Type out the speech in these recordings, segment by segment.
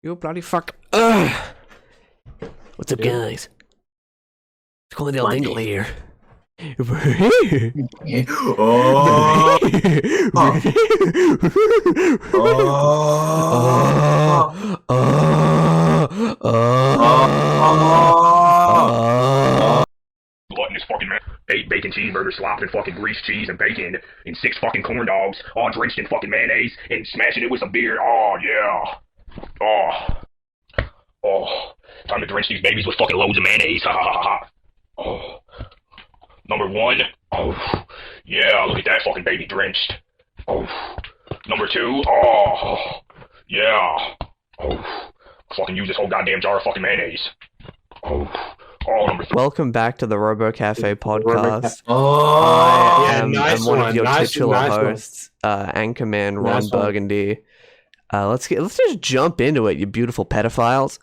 You bloody fuck. Ugh. What's up, guys? It's calling Del Dingle here. Oh. Gluttonous fucking man. 8 bacon cheeseburgers slopped in fucking greased cheese and bacon, and 6 fucking corn dogs, all drenched in fucking mayonnaise, and smashing it with some beer. Oh, yeah. Oh. Time to drench these babies with fucking loads of mayonnaise. Ha ha ha ha. Oh. Number 1. Oh. Yeah, look at that fucking baby drenched. Oh. Number 2. Oh. Yeah. Oh. Fucking use this whole goddamn jar of fucking mayonnaise. Oh. Oh, number 3. Welcome back to the Robo-Café podcast. I'm I'm one of your titular hosts, Anchorman Ron Burgundy. Let's just jump into it, you beautiful pedophiles.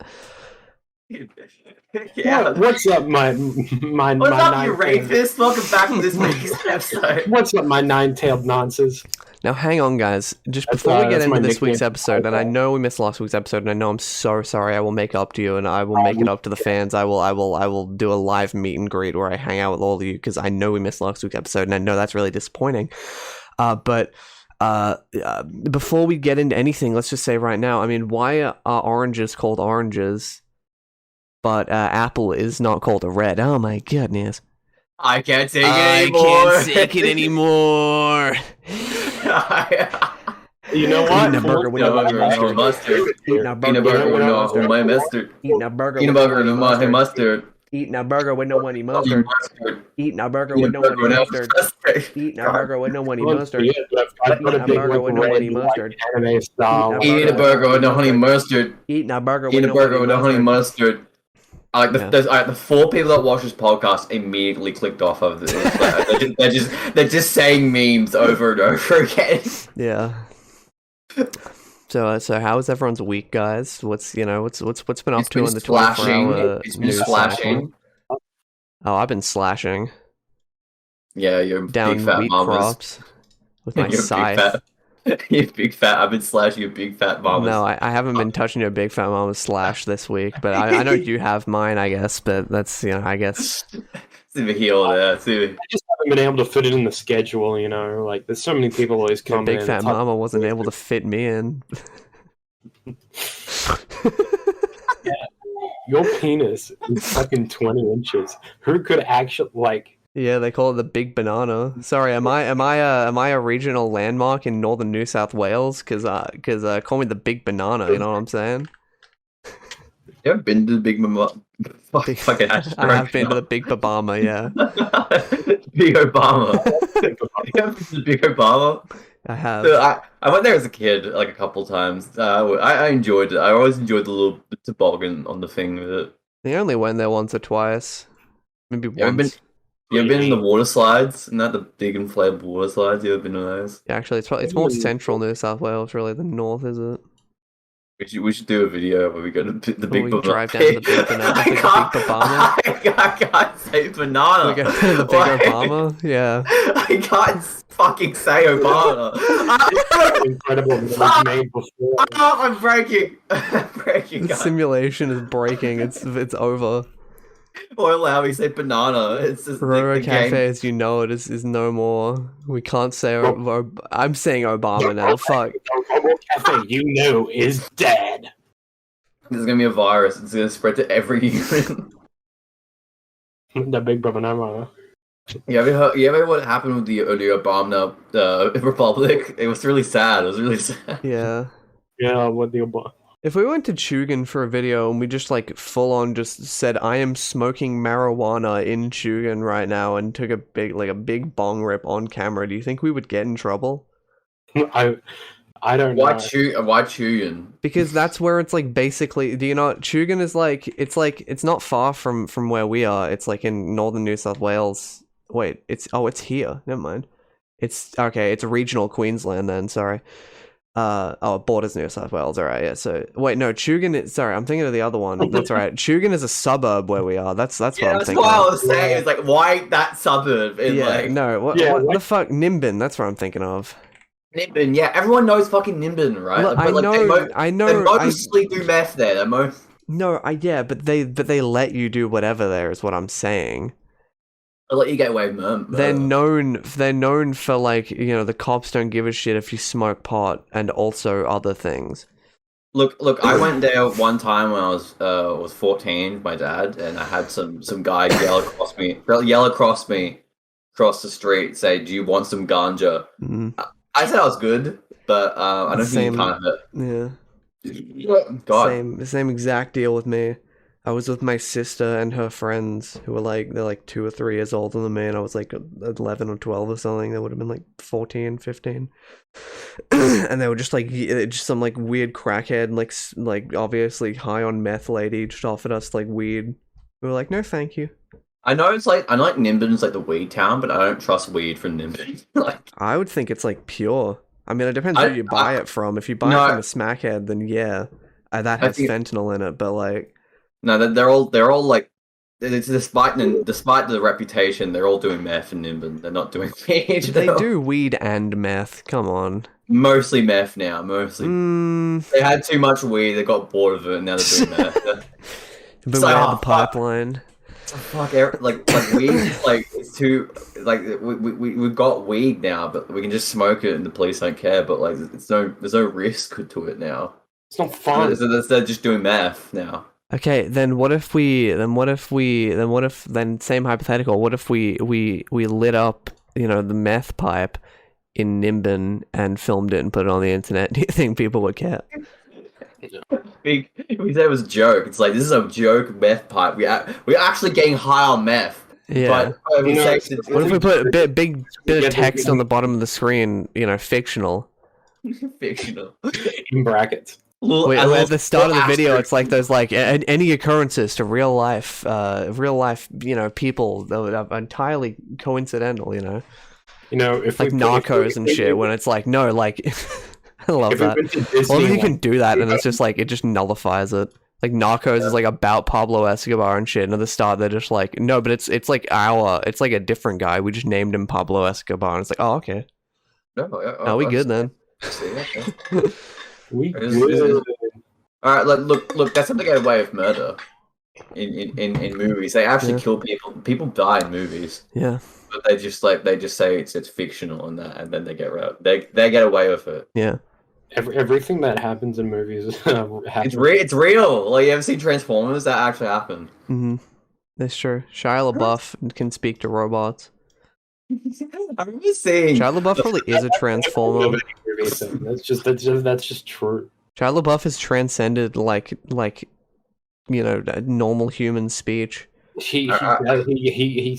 Yeah. What's up, my What's up, you rapist? Welcome back to this week's episode. What's up, my nine-tailed nonces? Now, hang on, guys. Just That's, before we get that's into my this week's nickname. episode, and I know we missed last week's episode, and I know I'm so sorry. I will make up to you, and I will make it up to the fans. I will do a live meet and greet where I hang out with all of you because I know we missed last week's episode, and I know that's really disappointing. But before we get into anything, let's just say right now, I mean, why are oranges called oranges, but apple is not called a red? Oh my goodness! I can't take it I anymore. can't take it anymore. You know what? Eating a burger with no mustard. Eating a Peanut burger butter with with no no mustard. my mustard. Eating a burger Peanut with butter no with my mustard. Eating a burger with no money mustard. Mustard. Eating a burger with no money mustard. Eating a burger with no money mustard. I put a big burger with no honey mustard. anime style. Eating a burger with no honey mustard. Eating a burger with Eating a no burger with no honey mustard. mustard. The 4 people that watch this podcast immediately clicked off of this. Like, they're just saying memes over and over again. Yeah. So how was everyone's week, guys? What's been up It's to been in the slashing. 24-hour It's been news slashing. cycle? Oh, I've been slashing Yeah, you're down big fat wheat mamas. crops with my You're scythe. big fat. You're big fat. I've been slashing your big fat mamas. No, I haven't been touching your big fat mama's slash this week, but I know you have mine, I guess. But that's I guess. See the heel there. See. I just haven't been able to fit it in the schedule, Like, there's so many people always Your come big in. fat It's hard- mama wasn't able to fit me in. Your penis is fucking 20 inches. Who could actually, like... Yeah, they call it the Big Banana. Sorry, am I a regional landmark in northern New South Wales? Cause call me the Big Banana. You know what I'm saying? You ever been to the big mama? Fucking I have been to the Big Babama. Yeah, Big Obama. You ever been to the Big Obama? I have. So I went there as a kid, like a couple times. I enjoyed it. I always enjoyed the little toboggan on the thing with it. They only went there once or twice, maybe You ever once. You ever been in the water slides? Not the big inflatable water slides. You ever been to those? Yeah, actually, it's more central New South Wales really than north, is it? We should do a video where we go to the big we banana. drive down to the Big Banana, the Big Babama. I can't say banana. We go to the Big Why? Obama. Yeah. I can't fucking say Obama. incredible that was made before. I'm breaking. I'm breaking. The guys. simulation is breaking. It's over. Well, how we say banana? It's just the Robo-Café, game. as you know it, is no more. We can't say. I'm saying Obama now. Fuck. Robo-Café, is dead. There's gonna be a virus. It's gonna spread to every human. The big banana. You ever heard what happened with the Obama Republic? It was really sad. It was really sad. Yeah. Yeah, what the Obama. If we went to Chugan for a video and we just like full on just said I am smoking marijuana in Chugan right now and took a big bong rip on camera, do you think we would get in trouble? I don't know. Why Chuyan? Because that's where it's like basically, do you know Chugan is like it's not far from where we are. It's like in northern New South Wales. Wait, it's here. Never mind. It's okay, it's regional Queensland then, sorry. It borders New South Wales, alright, yeah. So wait, no, Chugan is sorry, I'm thinking of the other one. That's right. Chugan is a suburb where we are. That's what I'm That's thinking. what I Of. was saying. It's like, why that suburb? In Yeah, like, no, what Yeah, the like- fuck? Nimbin, that's what I'm thinking of. Nimbin, yeah, everyone knows fucking Nimbin, right? Look, But like I they know, mostly do meth there. yeah, but they let you do whatever there is what I'm saying. They let you get away with murder. They're known for like, the cops don't give a shit if you smoke pot and also other things. Look, I went there one time when I was 14 with my dad, and I had some guy yell across me across the street, say, "Do you want some ganja?" Mm. I said I was good, but I don't think he Same, kind of yeah. God. Same exact deal with me. I was with my sister and her friends who were they're like 2 or 3 years older than me, and I was like 11 or 12 or something. They would have been like 14, 15. And they were just just some like weird crackhead, like obviously high on meth lady just offered us like weed. We were like, no, thank you. I know Nimbin's like the weed town, but I don't trust weed from Nimbin. I would think it's like pure. I mean, it depends who you buy it from. If you buy it from a smackhead, then yeah, that has fentanyl in it. But like, no, they're all like, it's despite the reputation, they're all doing meth in Nimbin. They're not doing weed. They do weed and meth. Come on. Mostly meth now. Mostly. They had too much weed. They got bored of it, and now they're doing meth. Beware the pipeline. Fuck, like weed, like it's too like we've got weed now, but we can just smoke it and the police don't care. But like, there's no risk to it now. It's not fun. So they're just doing meth now. Okay, then same hypothetical. What if we lit up the meth pipe in Nimbin and filmed it and put it on the internet? Do you think people would care? We said it was a joke. It's like, this is a joke meth pipe. We're actually getting high on meth. Yeah. But, what if we put a big bit of text on the bottom of the screen? Fictional. Fictional. In brackets. Wait, at the start of the video, it's like there's like any occurrences to real life, people that are entirely coincidental. If like Narcos and shit. When it's like, no, like. I love that. Well, you can do that, and it's just like it just nullifies it. Like Narcos is like about Pablo Escobar and shit, and at the start they're just like, no, but it's like a different guy. We just named him Pablo Escobar, and it's like, oh, okay. No, we good then. We good. All right, look. That's how they get away with murder in movies. They actually kill people. People die in movies. Yeah. But they just say it's fictional and that, and then they get away with it. Yeah. Everything that happens in movies happens. It's real. Like, you ever seen Transformers? That actually happened. Mm-hmm. That's true. Shia LaBeouf can speak to robots. I remember seeing Shia LaBeouf probably is a transformer. That's just true. Shia LaBeouf has transcended like normal human speech. He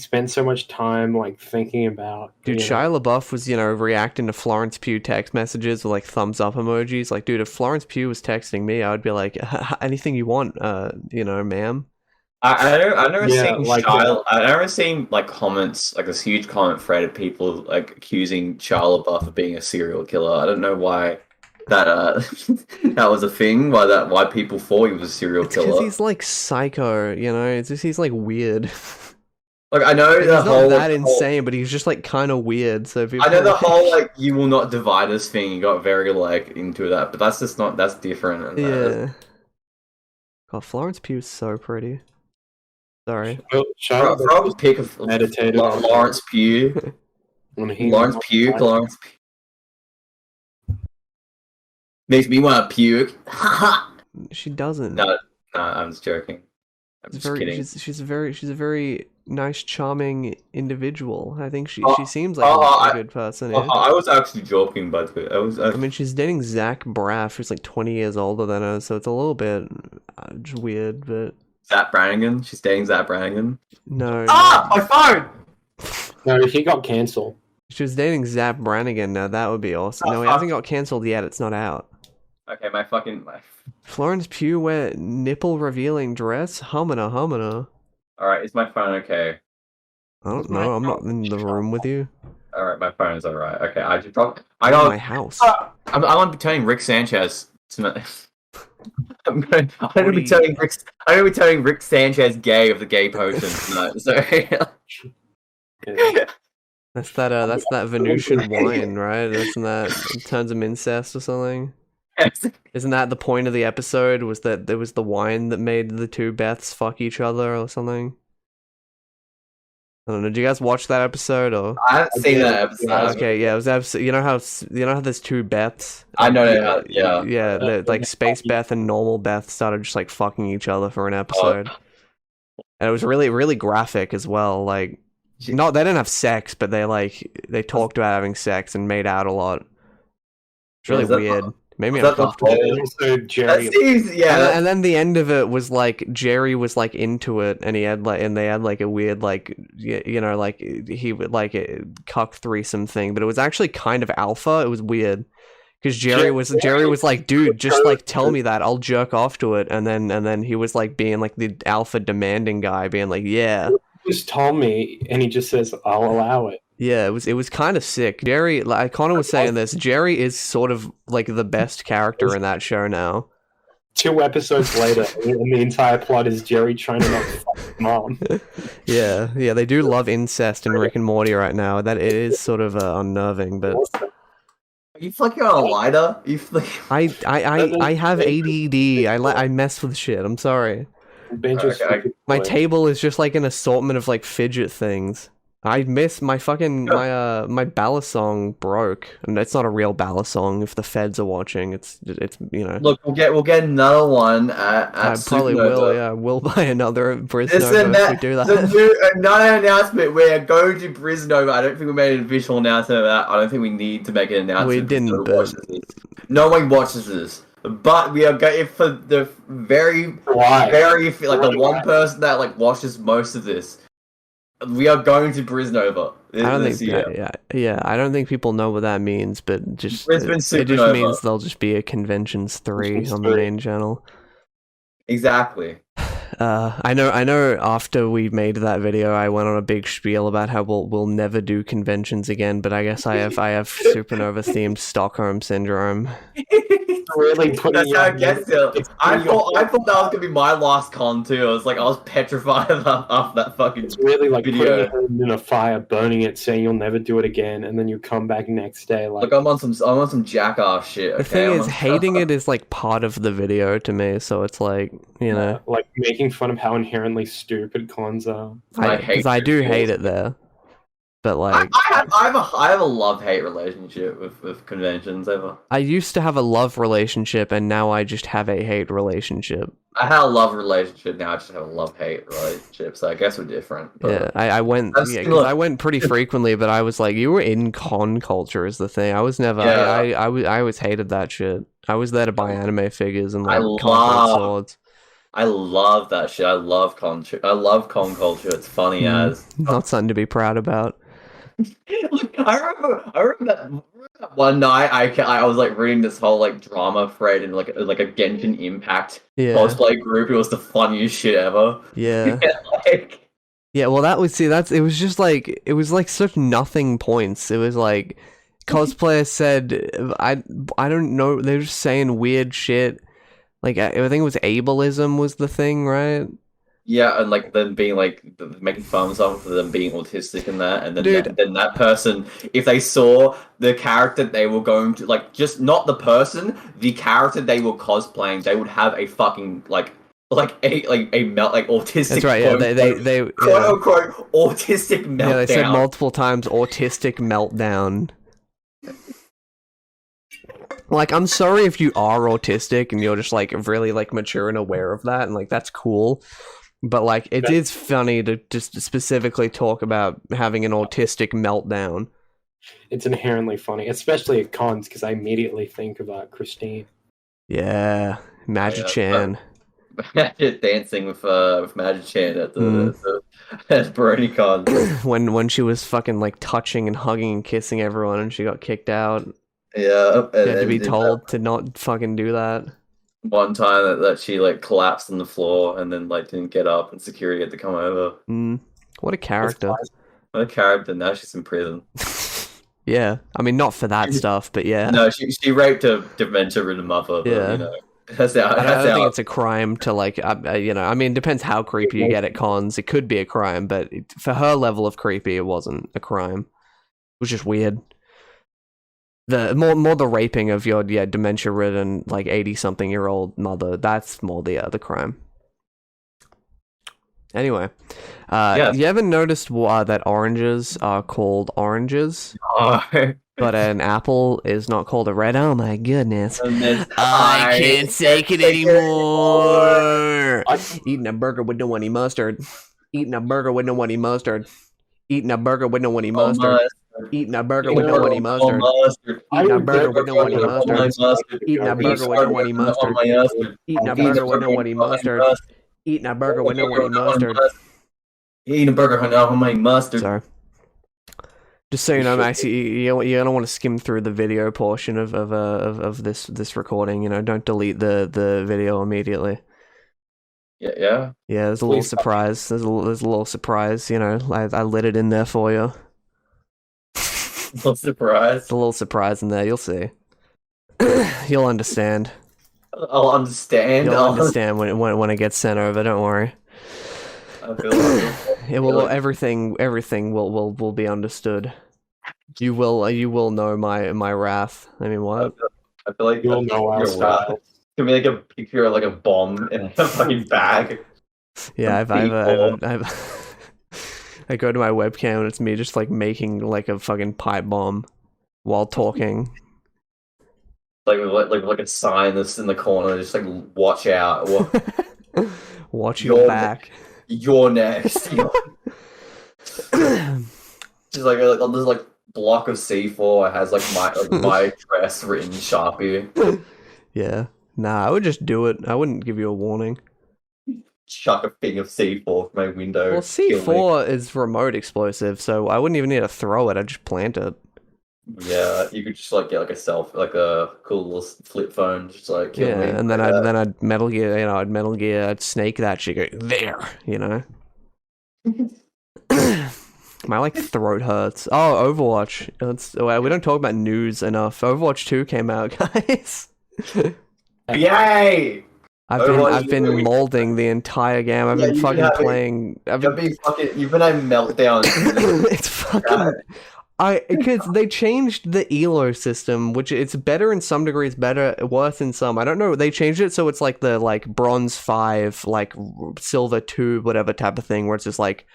spent so much time like thinking about. Dude, Shia LaBeouf was reacting to Florence Pugh text messages with like thumbs up emojis. Like, dude, if Florence Pugh was texting me, I would be like, anything you want, ma'am. I never seen like comments, like this huge comment thread of people like accusing Shia LaBeouf of being a serial killer. I don't know why that that was a thing. Why people thought he was a serial killer? Because he's like psycho, It's just he's like weird. Like, I know he's the not that insane, but he's just like kind of weird. So I know the whole like "you will not divide us" thing. He got very like into that, but that's different. Yeah. God, Florence Pugh's so pretty. Sorry. Throw a pic of Lawrence Pugh. Lawrence Pugh. Makes me want to puke. She doesn't. No, I'm just joking. I'm just kidding. She's a very nice, charming individual. I think she seems like a good person. Yeah. I was actually joking, but I mean, she's dating Zach Braff, who's like 20 years older than her, so it's a little bit just weird, but... Zach Brannigan? She's dating Zach Brannigan? No. My phone! No, he got cancelled. She was dating Zach Brannigan. Now that would be awesome. No, he hasn't got cancelled yet. It's not out. Okay, my Florence Pugh wear nipple revealing dress? Humana. Alright, is my phone okay? I don't know. I'm not in the room with you. Alright, my phone is alright. Okay, I got my house. I'm gonna be telling Rick Sanchez tonight. I'm gonna be telling Rick Sanchez gay of the gay potion tonight. So That's that Venusian wine, right? Isn't that it turns them incest or something? Isn't that the point of the episode? Was that there was the wine that made the two Beths fuck each other or something? I don't know. Did you guys watch that episode or? I haven't seen that episode. Okay, yeah, it was episode. You know how there's two Beths. I know that. Yeah. Yeah, like Space Beth and normal Beth started just like fucking each other for an episode, and it was really really graphic as well. Like, no, they didn't have sex, but they talked about having sex and made out a lot. It's really weird. Made me uncomfortable. Also, Jerry. And then the end of it was like Jerry was like into it, and they had like a weird like like he would like a cuck threesome thing, but it was actually kind of alpha. It was weird because Jerry was like, dude, just like tell me that, I'll jerk off to it, and then he was like being like the alpha demanding guy, being like, yeah, just tell me, and he just says, I'll allow it. Yeah, it was kind of sick. Jerry, like Connor was saying this, Jerry is sort of like the best character in that show now. 2 episodes later, and the entire plot is Jerry trying to not fuck his mom. Yeah, they do love incest in Rick and Morty right now. That it is sort of unnerving, but. Are you flicking on a lighter? I have ADD. I mess with shit. I'm sorry. My table is just like an assortment of like fidget things. I miss my fucking my balisong broke, and it's not a real balisong. If the feds are watching, it's Look, we'll get another one at I probably Supernova. will. Yeah, we'll buy another Brisnova if we do that. Another announcement. We're going to Brisnova. I don't think we made an official announcement of that. I don't think we need to make an announcement. We didn't. But... No one watches this. But we are going for the very like the one person that like watches most of this. We are going to Brisnova. I don't think. Yeah. I don't think people know what that means, but just it just means there'll just be a Conventions 3 on the main channel. Exactly. I know. After we made that video, I went on a big spiel about how we'll never do conventions again. But I guess I have supernova themed Stockholm syndrome. Really That's how it gets to. I thought that was gonna be my last con too. I was petrified after that fucking. It's really like video. putting your hand in a fire, burning it, saying you'll never do it again, and then you come back next day like. Look, I'm on some jackass shit. Okay? The thing is, hating it is like part of the video to me, so it's like like making fun of how inherently stupid cons are. Because I do hate it there. But like, I have a love-hate relationship with conventions. I used to have a love relationship, and now I just have a hate relationship. I had a love relationship. Now I just have a love-hate relationship. So I guess we're different. But yeah, I went. Yeah, because I went pretty frequently, but I was like, you were in con culture is the thing. I was never. Yeah. I always hated that shit. I was there to buy anime figures and like swords. I love that shit. I love con culture. It's funny as not something to be proud about. Look, I remember that one night I was like reading this whole like drama thread in like a Genshin Impact cosplay group. It was the funniest shit ever. Yeah. Well, it was just like it was like such nothing points. It was like cosplayers said I don't know, they were just saying weird shit. Like I think it was ableism was the thing, right? Yeah, and like them being like making fun of them for them being autistic and that, and then then that person, if they saw the character they were going to like, just not the person, the character they were cosplaying, they would have a fucking like autistic. That's right. Yeah, they quote unquote autistic meltdown. Yeah, they said multiple times autistic meltdown. Like, I'm sorry if you are autistic and you're just like really like mature and aware of that, and like that's cool. But like, it is funny to just specifically talk about having an autistic meltdown. It's inherently funny, especially at cons, because I immediately think about Christine. Yeah, Magi-chan. Dancing with Magi-chan at the at BronyCon. when she was fucking like touching and hugging and kissing everyone, and she got kicked out. Yeah, she had to be told to not fucking do that. One time that she like collapsed on the floor and then like didn't get up, and security had to come over. What a character! What a character! Now she's in prison. Yeah, I mean not for that stuff, but yeah. No, she raped a dementia-ridden mother. But, yeah, I don't think it's a crime to like. I mean, it depends how creepy you get at cons. It could be a crime, but for her level of creepy, it wasn't a crime. was just weird. The more the raping of your dementia-ridden like 80-something-year-old mother. That's more the crime. Anyway, you ever noticed that oranges are called oranges, but an apple is not called a red? Oh my goodness! I can't take it anymore. Eating a burger with no honey mustard. Eating a burger with no honey mustard. Eating a burger with no honey mustard. Eating a burger with no honey mustard. Eating a burger with no honey mustard. Eating a burger with no honey mustard. Eating a burger with no honey mustard. Eating a burger with no honey mustard. Eating a burger with no honey mustard. Sorry. Just so you know, Max, you don't want to skim through the video portion of this recording. You know, don't delete the video immediately. Yeah. Yeah, there's a little surprise. There's a little surprise. You know, I lit it in there for you. Little surprise. It's a little surprise in there. You'll see. You'll understand. I'll understand. You'll understand when it gets sent over. Don't worry. I feel like it will. Everything will be understood. You will know my wrath. I mean, what? I feel like you'll know our style. Can we like a picture of like a bomb in a fucking bag? Yeah, I've I go to my webcam and it's me just like making like a fucking pipe bomb while talking. Like a sign that's in the corner, just like watch out. Watch your back. You're next. Just like there's like block of C4. It has like my address written in Sharpie. Yeah. Nah, I would just do it. I wouldn't give you a warning. Chuck a thing of C4 from my window. Well, C4 is remote explosive, so I wouldn't even need to throw it. I'd just plant it. Yeah, you could just like get like a cool little flip phone, just like kill me. And then I'd Metal Gear, I'd snake that shit. Go, there, you know. My like throat hurts. Oh, Overwatch. We don't talk about news enough. Overwatch 2 came out, guys. Yay! I've been molding the entire game. I've been fucking playing. You've been having meltdowns. It's fucking. Because they changed the elo system, which it's better in some degrees, worse in some. I don't know. They changed it so it's like the like bronze 5, like silver 2, whatever type of thing, where it's just like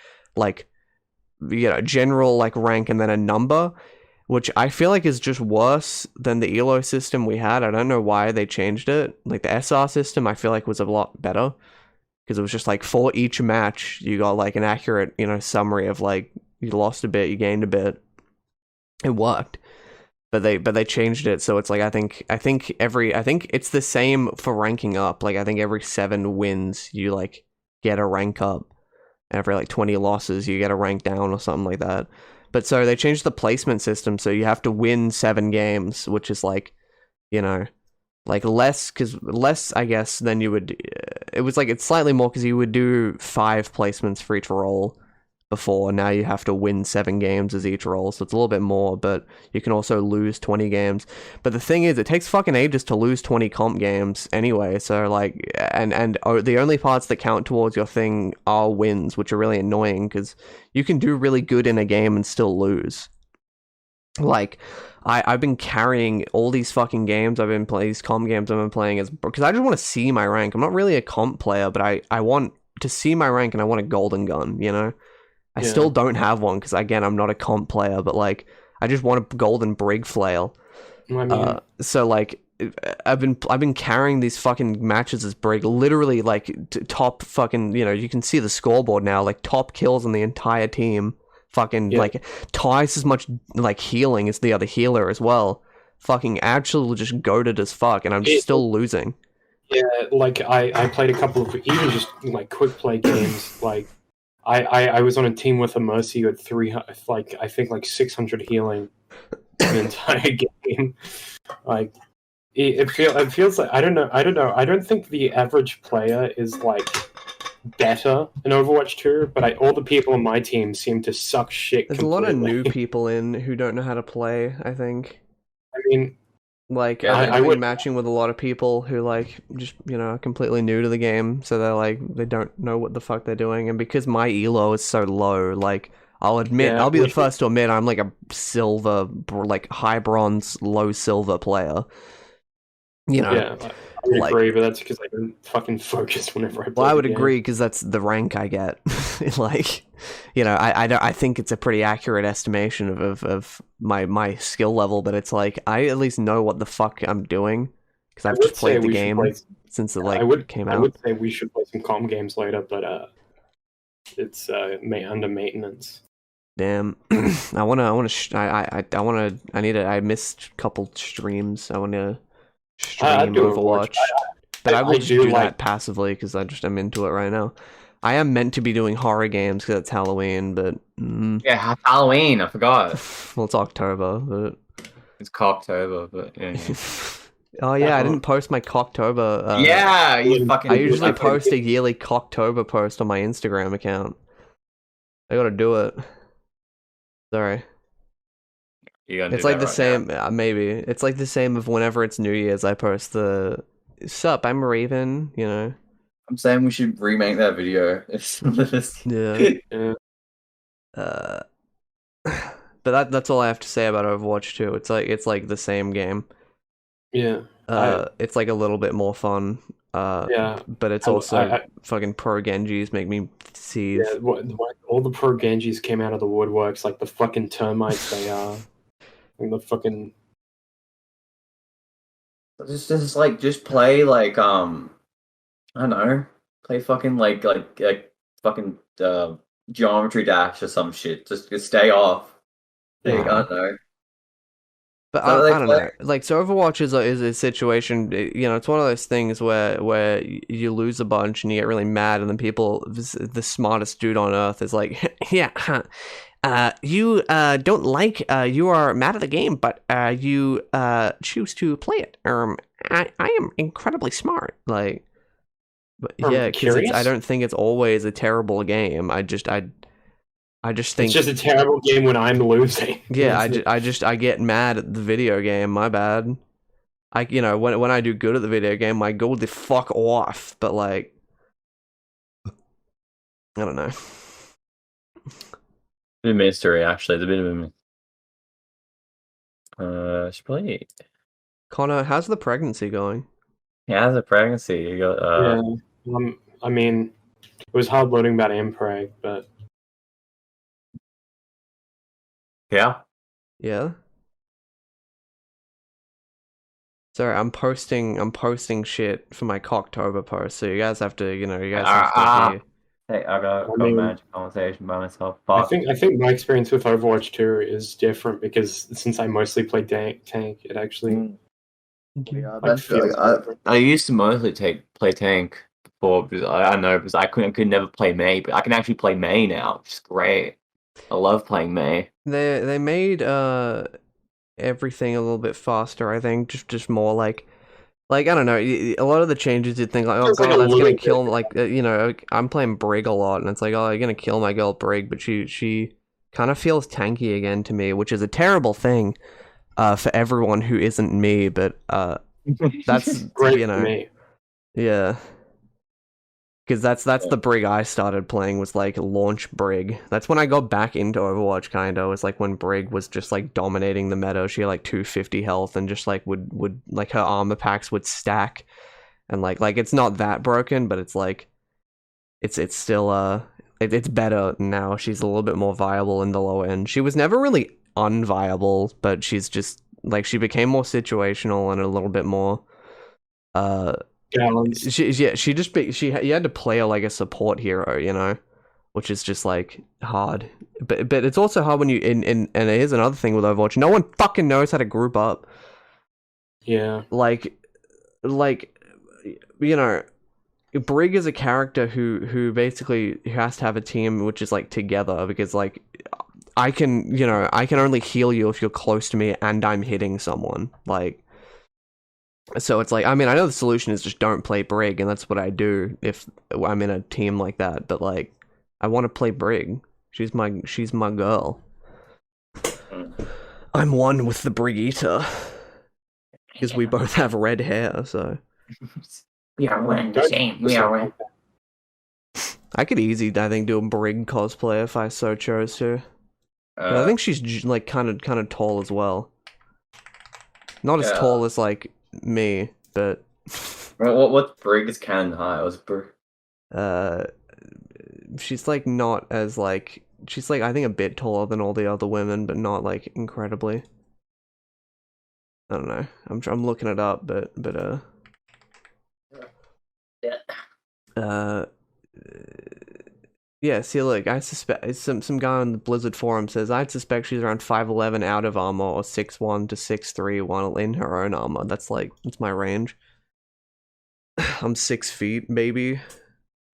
general like rank and then a number, which I feel like is just worse than the elo system we had. I don't know why they changed it. Like the SR system, I feel like was a lot better because it was just like for each match you got like an accurate summary of like you lost a bit, you gained a bit. It worked, but they changed it so it's like I think it's the same for ranking up. Like I think every 7 wins you like get a rank up, and every like 20 losses you get a rank down or something like that. But so they changed the placement system, so you have to win 7 games, which is like, like less I guess than you would. It was like it's slightly more because you would do 5 placements for each role before. Now you have to win 7 games as each role, so it's a little bit more, but you can also lose 20 games. But the thing is, it takes fucking ages to lose 20 comp games anyway, so like, and the only parts that count towards your thing are wins, which are really annoying, because you can do really good in a game and still lose. Like, I've been carrying all these fucking games I've been playing, these comp games I've been playing, because I just want to see my rank. I'm not really a comp player, but I want to see my rank, and I want a golden gun, I still don't have one because again I'm not a comp player, but like I just want a golden brig flail. I mean, so like I've been carrying these fucking matches as brig, literally like top fucking you can see the scoreboard now, like top kills on the entire team, fucking like twice as much like healing as the other healer as well. Fucking actually just goated as fuck, and I'm just still losing. Yeah, like I played a couple of even just like quick play games like. I was on a team with a Mercy who had 300, I think 600 healing the entire game. Like it feels like I don't know. I don't think the average player is like better in Overwatch 2, but all the people on my team seem to suck shit. There's completely. A lot of new people in who don't know how to play, I think. I mean, like I've been matching with a lot of people who like just are completely new to the game, so they're like they don't know what the fuck they're doing, and because my elo is so low, like I'll admit, Yeah, I'll be the we should- first to admit I'm like a silver, like high bronze, low silver player. You know, Yeah, I would like- agree, but that's because I don't fucking focus whenever I play. well, I would the game. agree because that's the rank I get. Like, you know, I think it's a pretty accurate estimation of my skill level, but it's like I at least know what the fuck I'm doing because I've just played the game since it came out. I would say we should play some calm games later, but it's under maintenance. Damn, I missed a couple streams. I want to stream do Overwatch, but I will just do do like- that passively because I'm into it right now. I am meant to be doing horror games because it's Halloween, but Yeah, Halloween. I forgot. well, it's October. But It's Cocktober, but yeah. oh yeah, I didn't post my Cocktober. Yeah, you fucking. I usually post a yearly Cocktober post on my Instagram account. I gotta do it. Sorry. It's like the same, maybe. It's like the same of whenever it's New Year's, I post the, sup, I'm Raven, you know? I'm saying we should remake that video. Yeah. But that's all I have to say about Overwatch 2. It's like the same game. Yeah. It's like a little bit more fun. Yeah. But it's also fucking pro Genjis make me seethe. Yeah, all the pro Genjis came out of the woodworks like the fucking termites they are. Like the fucking. Just play like I don't know, play fucking like fucking Geometry Dash or some shit. Just stay off. I don't know. But I don't know. Like, so Overwatch is a situation, you know, it's one of those things where you lose a bunch and you get really mad, and then the smartest dude on earth is like, yeah, you don't like, you are mad at the game, but you choose to play it. I am incredibly smart. Like, but yeah, because I don't think it's always a terrible game. I just think it's just a terrible game when I'm losing. Yeah, I get mad at the video game. My bad. You know, when I do good at the video game, I go the fuck off. But like, I don't know. Bit of mystery, actually. It's a bit of a should play. Connor, how's the pregnancy going? Yeah, how's the pregnancy? You got I mean, it was hard learning about Impreg, but. Yeah. Yeah. Sorry, I'm posting shit for my Cocktober post, so you guys have to, you know, Hey, I got a magic conversation by myself. I think my experience with Overwatch 2 is different because since I mostly play tank, it actually. Yeah, I used to mostly play tank before because I could never play Mei, but I can actually play Mei now, which is great. I love playing Mei. They made everything a little bit faster. I think just more like I don't know. A lot of the changes you'd think like, oh god, that's gonna kill. Like you know, I'm playing Brig a lot, and it's like, oh, you're gonna kill my girl Brig, but she kind of feels tanky again to me, which is a terrible thing for everyone who isn't me. But that's great, you know, for me. Yeah. Because that's the Brig I started playing, was like launch Brig. That's when I got back into Overwatch, kinda. It was like when Brig was just like dominating the meta. She had like 250 health and just like would like her armor packs would stack. And like it's not that broken, but it's like it's still it's better now. She's a little bit more viable in the low end. She was never really unviable, but she's just like she became more situational and a little bit more She you had to play her like a support hero, you know, which is just like hard. But it's also hard when you and here's another thing with Overwatch. No one fucking knows how to group up. Yeah. Like you know, Brig is a character who basically has to have a team which is like together, because like I can only heal you if you're close to me and I'm hitting someone. Like, so it's like, I mean, I know the solution is just don't play Brig, and that's what I do if I'm in a team like that. But like, I want to play Brig. She's my girl. I'm one with the Brig Eater because we both have red hair. So we are one the same. We are one. I could easy, I think, do a Brig cosplay if I so chose to. But I think she's like kind of tall as well. Not as tall as like me, but. What Brig is canon high? Was Brig? She's like not as like she's like I think a bit taller than all the other women, but not like incredibly. I don't know. I'm looking it up, but yeah. See, look, I suspect some guy on the Blizzard forum says I'd suspect she's around 5'11" out of armor or 6'1" to 6'3" while in her own armor. That's my range. I'm 6 feet, baby.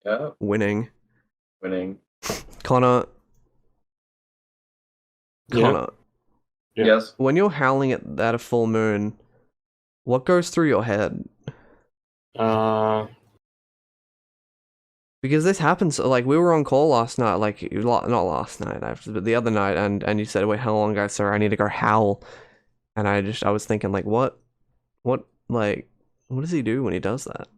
Yeah. Winning. Connor. Yeah. Yes. When you're howling at a full moon, what goes through your head? Because this happens, like, we were on call last night, like, not last night, but the other night, and you said, wait, how long, guys, sir? I need to go howl. And I was thinking, like, what does he do when he does that?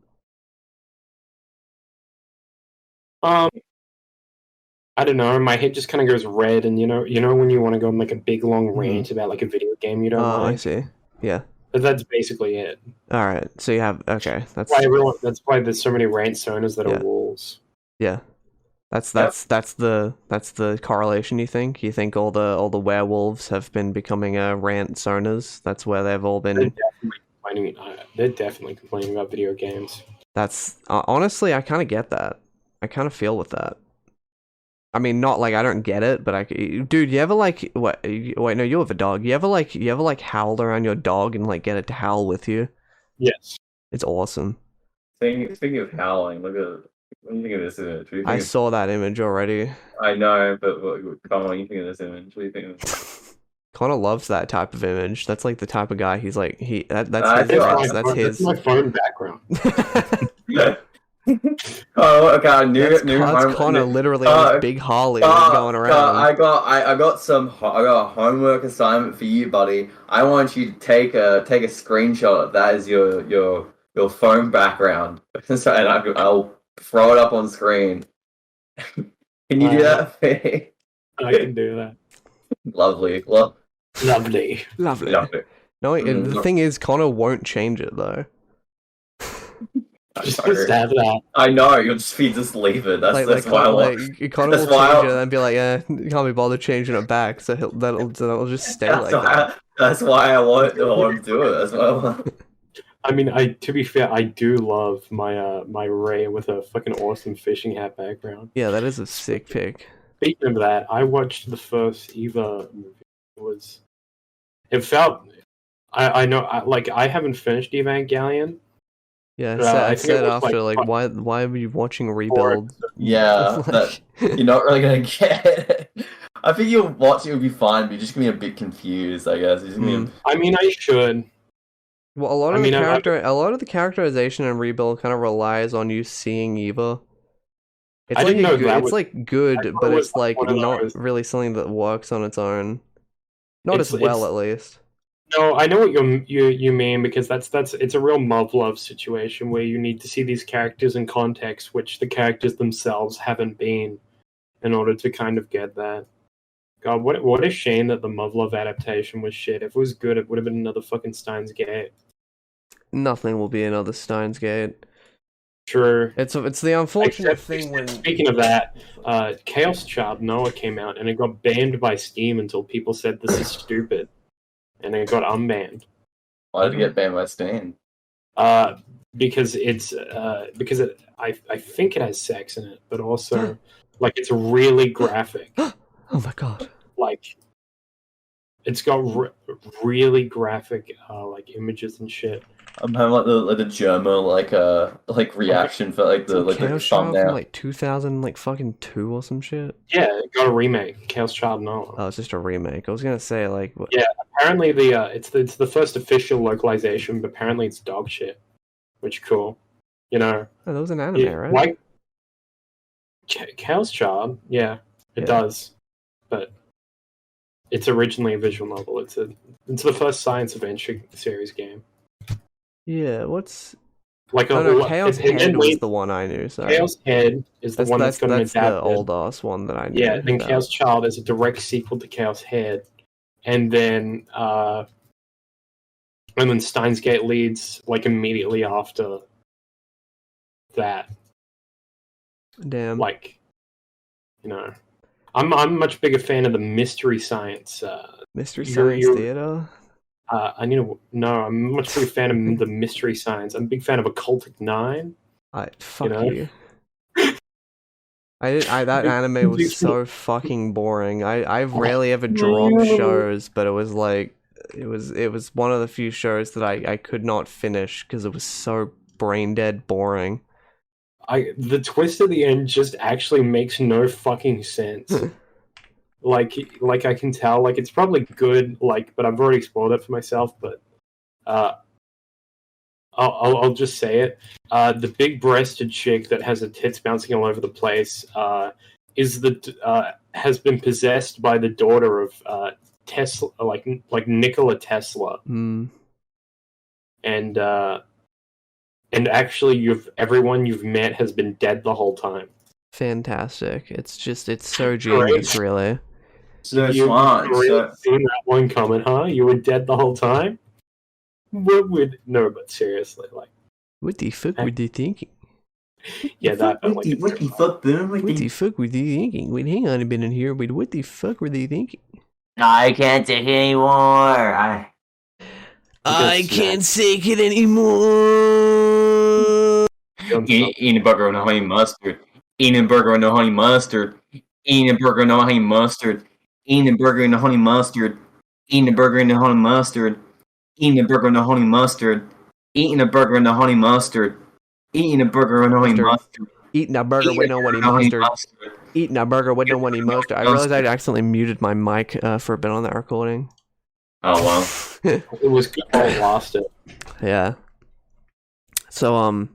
I don't know. My head just kind of goes red, and you know when you want to go on like a big long rant about like a video game you don't like. Oh, I see. Yeah. But that's basically it. All right. So you have That's why there's so many rant soners that are wolves. Yeah. That's the correlation. You think all the werewolves have been becoming rant soners? That's where they've all been. They're definitely complaining about video games. That's honestly, I kind of get that. I kind of feel with that. I mean, not like I don't get it, but dude, you ever like wait, no, you have a dog. You ever like howled around your dog and like get it to howl with you? Yes. It's awesome. Speaking of howling, what do you think of this image? I saw that image already. I know, but come on, you think of this image? What do you think of it? Connor loves that type of image. That's like the type of guy he's like that's my phone background. Oh, okay. I knew Connor literally on his big Harley going around. I got a homework assignment for you, buddy. I want you to take a screenshot of that as your phone background, so, and I'll throw it up on screen. Can you do that for me? I can do that. Lovely. Lovely. No, the thing is, Connor won't change it though. Just have that. I know, you'll just leave it. That's why I want. Connor will change it and be like, yeah, you can't be bothered changing it back, so that'll just stay that. That's why I want to do it. That's why I want. I mean, to be fair, I do love my Ray with a fucking awesome fishing hat background. Yeah, that is a sick pick. Speaking of that, I watched the first Eva movie. It felt. I know. I haven't finished Evangelion. Yeah, I said after, why are you watching Rebuild? Yeah, you're not really gonna get it. I think you'll watch it, will be fine, but you're just gonna be a bit confused, I guess. I mean, I should. Well, a lot of the characterization in Rebuild kind of relies on you seeing Eva. It's good, but it's like not really something that works on its own. Not as well, at least. No, I know what you mean, because it's a real love situation where you need to see these characters in context, which the characters themselves haven't been, in order to kind of get that. God, what a shame that the Love adaptation was shit. If it was good, it would have been another fucking Steins Gate. Nothing will be another Steins Gate. True. It's the unfortunate thing when... Speaking of that, Chaos Child Noah came out, and it got banned by Steam until people said this is stupid. And it got unbanned. Why did it get banned by Steam? Because I think it has sex in it, but also like it's really graphic. Oh my god! Like it's got really graphic like images and shit. I'm having the German reaction for the thumbnail from 2002 or some shit. Yeah, it got a remake, Chaos Child Noah. Oh, it's just a remake. I was gonna say what? Yeah, apparently it's the first official localization, but apparently it's dog shit, which is cool. You know. Oh, that was an anime, right? Like Chaos Child, yeah, it does, but it's originally a visual novel. It's the first science adventure series game. Yeah, what's Like No, Chaos Head was the one I knew. Sorry, Chaos Head is the one that's got an that's adapted. the old ass one that I knew. Yeah, then about. Chaos Child is a direct sequel to Chaos Head, and then Steins Gate leads like immediately after that. Damn. Like, you know, I'm a much bigger fan of the Mystery Science. Mystery Science Theater. I'm a much bigger fan of the Mystery Science. I'm a big fan of Occultic 9. Fuck you. That anime was so fucking boring. I rarely ever dropped shows, but it was like it was one of the few shows that I could not finish because it was so brain dead boring. The twist at the end just actually makes no fucking sense. like I can tell, like it's probably good, but I've already spoiled it for myself. But I'll just say it. The big-breasted chick that has her tits bouncing all over the place has been possessed by the daughter of Tesla, like Nikola Tesla. Mm. And actually, everyone you've met has been dead the whole time. Fantastic! It's so genius, really. So you smart. Really seen that one comment, huh? You were dead the whole time. No, but seriously, like, what the fuck were they thinking? Yeah, that. What the fuck, boom? What the fuck were they thinking? Wait, hang on a minute here. Wait, what the fuck were they thinking? I can't take it anymore. I can't take it anymore. Eating a burger with no honey mustard. Eating a burger with no honey mustard. Eating a burger with no honey mustard. Eating a burger with no honey mustard. Eating a burger with no honey mustard. Eating a burger with no honey mustard. Eating a burger with no honey mustard. Eating a burger with no honey mustard. Eating a burger with no honey mustard. Eating a burger with no honey mustard. I realized I accidentally muted my mic for a bit on that recording. Oh wow. It was good. I lost it. Yeah. So I've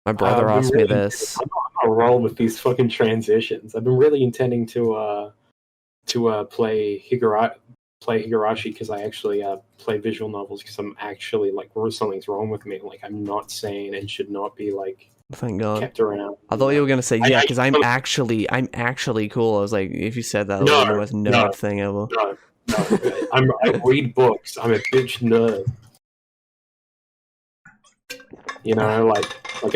my brother asked me this. I'm on a roll with these fucking transitions. I've been really intending to play Higurashi because I actually play visual novels because I'm actually like, something's wrong with me. Like, I'm not sane and should not be like. Thank God. Kept around. I thought you were gonna say yeah, because I'm actually cool. I was like, if you said that, that would be the most nerd thing ever. No. I read books. I'm a bitch nerd. You know, like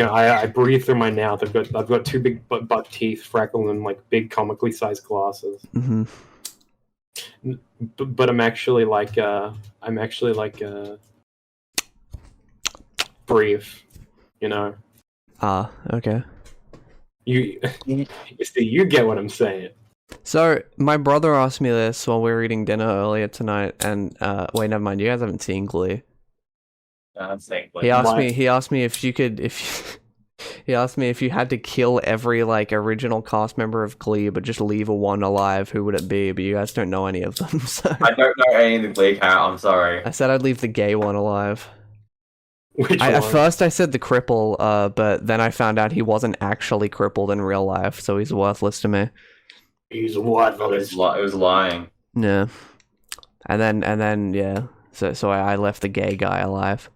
I breathe through my mouth. I've got two big buck teeth, freckled, and like big comically sized glasses. Mm-hmm. But I'm actually brief. You know. Okay. You see, you get what I'm saying. So my brother asked me this while we were eating dinner earlier tonight, and wait, never mind. You guys haven't seen Glee. He asked me if you had to kill every like original cast member of Glee, but just leave one alive. Who would it be? But you guys don't know any of them. So. I don't know any of the Glee characters. I'm sorry. I said I'd leave the gay one alive. At first I said the cripple, but then I found out he wasn't actually crippled in real life, so he's worthless to me. He's worthless. It was lying. Yeah. And then yeah. So I left the gay guy alive.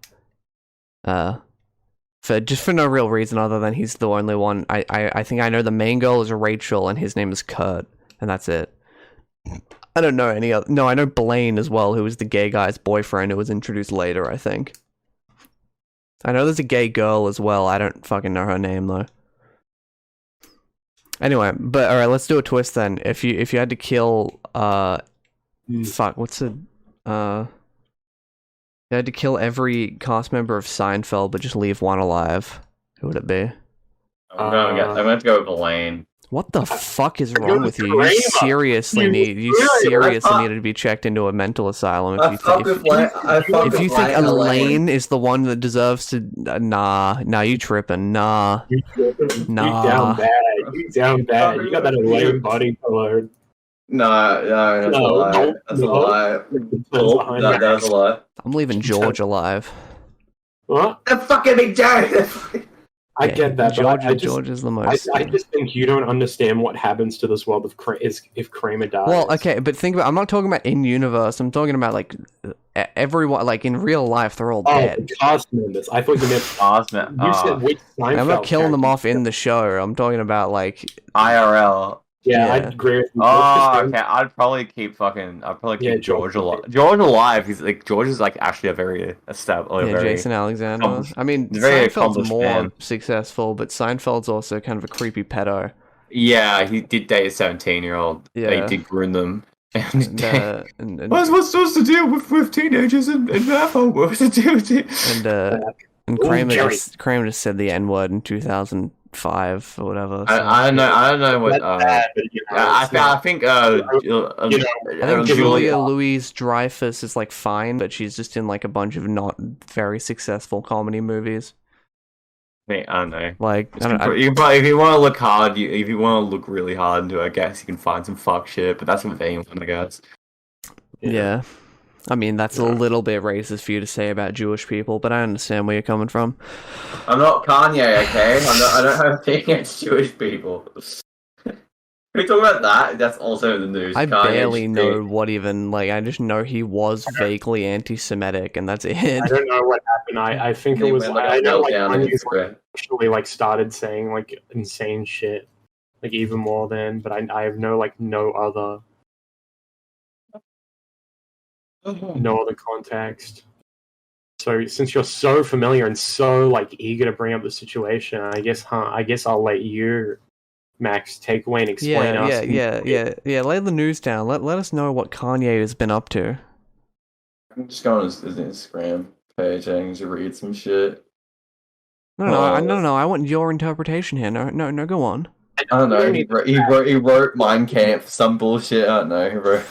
For no real reason other than he's the only one. I think I know the main girl is Rachel and his name is Kurt, and that's it. I don't know any other. No, I know Blaine as well, who was the gay guy's boyfriend who was introduced later, I think. I know there's a gay girl as well. I don't fucking know her name though. Anyway, but alright, let's do a twist then. If you had to kill fuck, what's it? You had to kill every cast member of Seinfeld but just leave one alive. Who would it be? I'm gonna have to go with Elaine. What the fuck is wrong with you? You seriously need to be checked into a mental asylum if you think Elaine is the one that deserves to. Nah, you tripping? Nah. You down bad. You down bad. You got that Elaine body color. No, that's a lie. That's a lie. That's a lie. I'm leaving George alive. What? The fucking big Joe. I get that, George, but George is the most. I just think you don't understand what happens to this world if Kramer dies. Well, okay, but think about. I'm not talking about in universe. I'm talking about like everyone, like in real life, they're all dead. The cast members. I thought you meant cast members. You said which Seinfeld I'm not killing them off in character. the show. I'm talking about like IRL. Yeah, I'd agree with you. Oh, okay. I'd probably keep George alive. George alive. He's like George is like actually a very established. Yeah, Jason Alexander. I mean, very Seinfeld's more man. successful, but Seinfeld's also kind of a creepy pedo. Yeah, he did date a 17-year-old. Yeah, he did groom them. And what's to deal with teenagers and Apple? What's to deal with it? And Kramer just said the N-word in 2005 or whatever. So. I don't know what. I think Julia Louis-Dreyfus is like fine, but she's just in like a bunch of not very successful comedy movies. I don't know. Like, if you want to look hard, if you want to look really hard into it, I guess you can find some fuck shit. But that's with anyone, I guess. Yeah. I mean, that's a little bit racist for you to say about Jewish people, but I understand where you're coming from. I'm not Kanye, okay? I don't have a thing against Jewish people. Can we talk about that? That's also in the news. I barely know what even, like, I just know he was vaguely anti-Semitic, and that's it. I don't know what happened. I think it was, I know, like, Kanye actually, like, started saying, like, insane shit, like, even more than, but I have no other context. So since you're so familiar and so like eager to bring up the situation, I guess I'll let you, Max, take away and explain us. Yeah. Lay the news down. Let us know what Kanye has been up to. I'm just going on his Instagram page and to read some shit. No. I want your interpretation here. No. Go on. I don't know. He wrote Mein Kampf, some bullshit. I don't know. He wrote.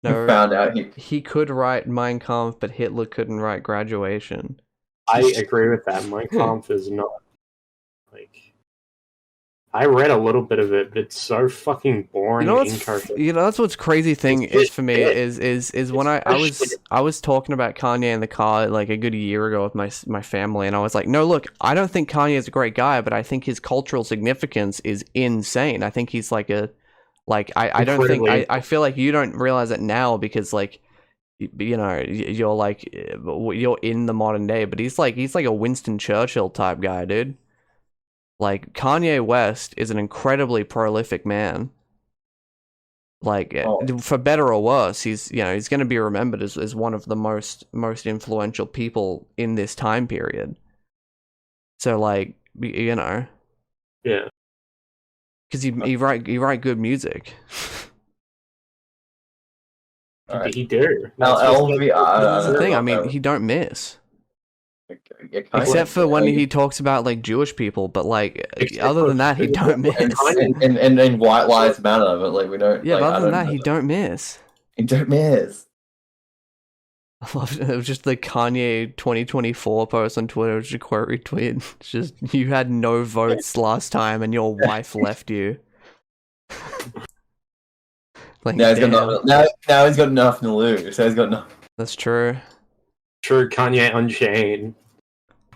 No, found out he could write Mein Kampf, but Hitler couldn't write Graduation. I agree with that. Mein Kampf is not like. I read a little bit of it, but it's so fucking boring. That's what's crazy thing is for me is when I was talking about Kanye in the car like a good year ago with my family, and I was like, no, look, I don't think Kanye is a great guy, but I think his cultural significance is insane. I think he's like a. Like, I don't think, I feel like you don't realize it now because, like, you know, you're like, you're in the modern day, but he's like a Winston Churchill type guy, dude. Like, Kanye West is an incredibly prolific man. Like, for better or worse, he's going to be remembered as one of the most influential people in this time period. So, like, you know. Yeah. Because he write good music. Right. He do. That's the thing. I mean, he don't miss. Except for when he talks about like Jewish people, but like other than that, he don't miss. And White Lives Matter, but like we don't. Yeah, like, but other than that, he don't miss. He don't miss. I love it. It was just the Kanye 2024 post on Twitter, which is a quote retweet. It's just, you had no votes last time and your wife left you. Like, now he's got nothing to lose. So he's got nothing. That's true. True, Kanye Unchained.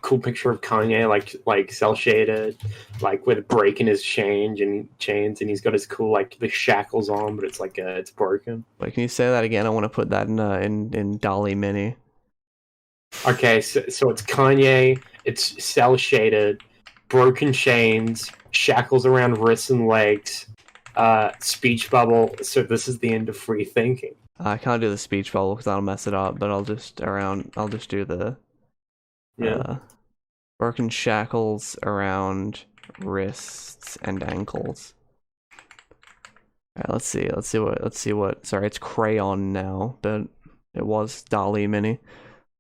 Cool picture of Kanye, like cell shaded, like with a break in his chains, and he's got his cool like the shackles on, but it's like it's broken. Wait, can you say that again? I want to put that in dall-e mini. Okay, so it's Kanye. It's cell shaded, broken chains, shackles around wrists and legs, speech bubble. So this is the end of free thinking. I can't do the speech bubble because I'll mess it up, but I'll just do the broken shackles around wrists and ankles. Alright, let's see what. Sorry, it's crayon now, but it was dall-e mini.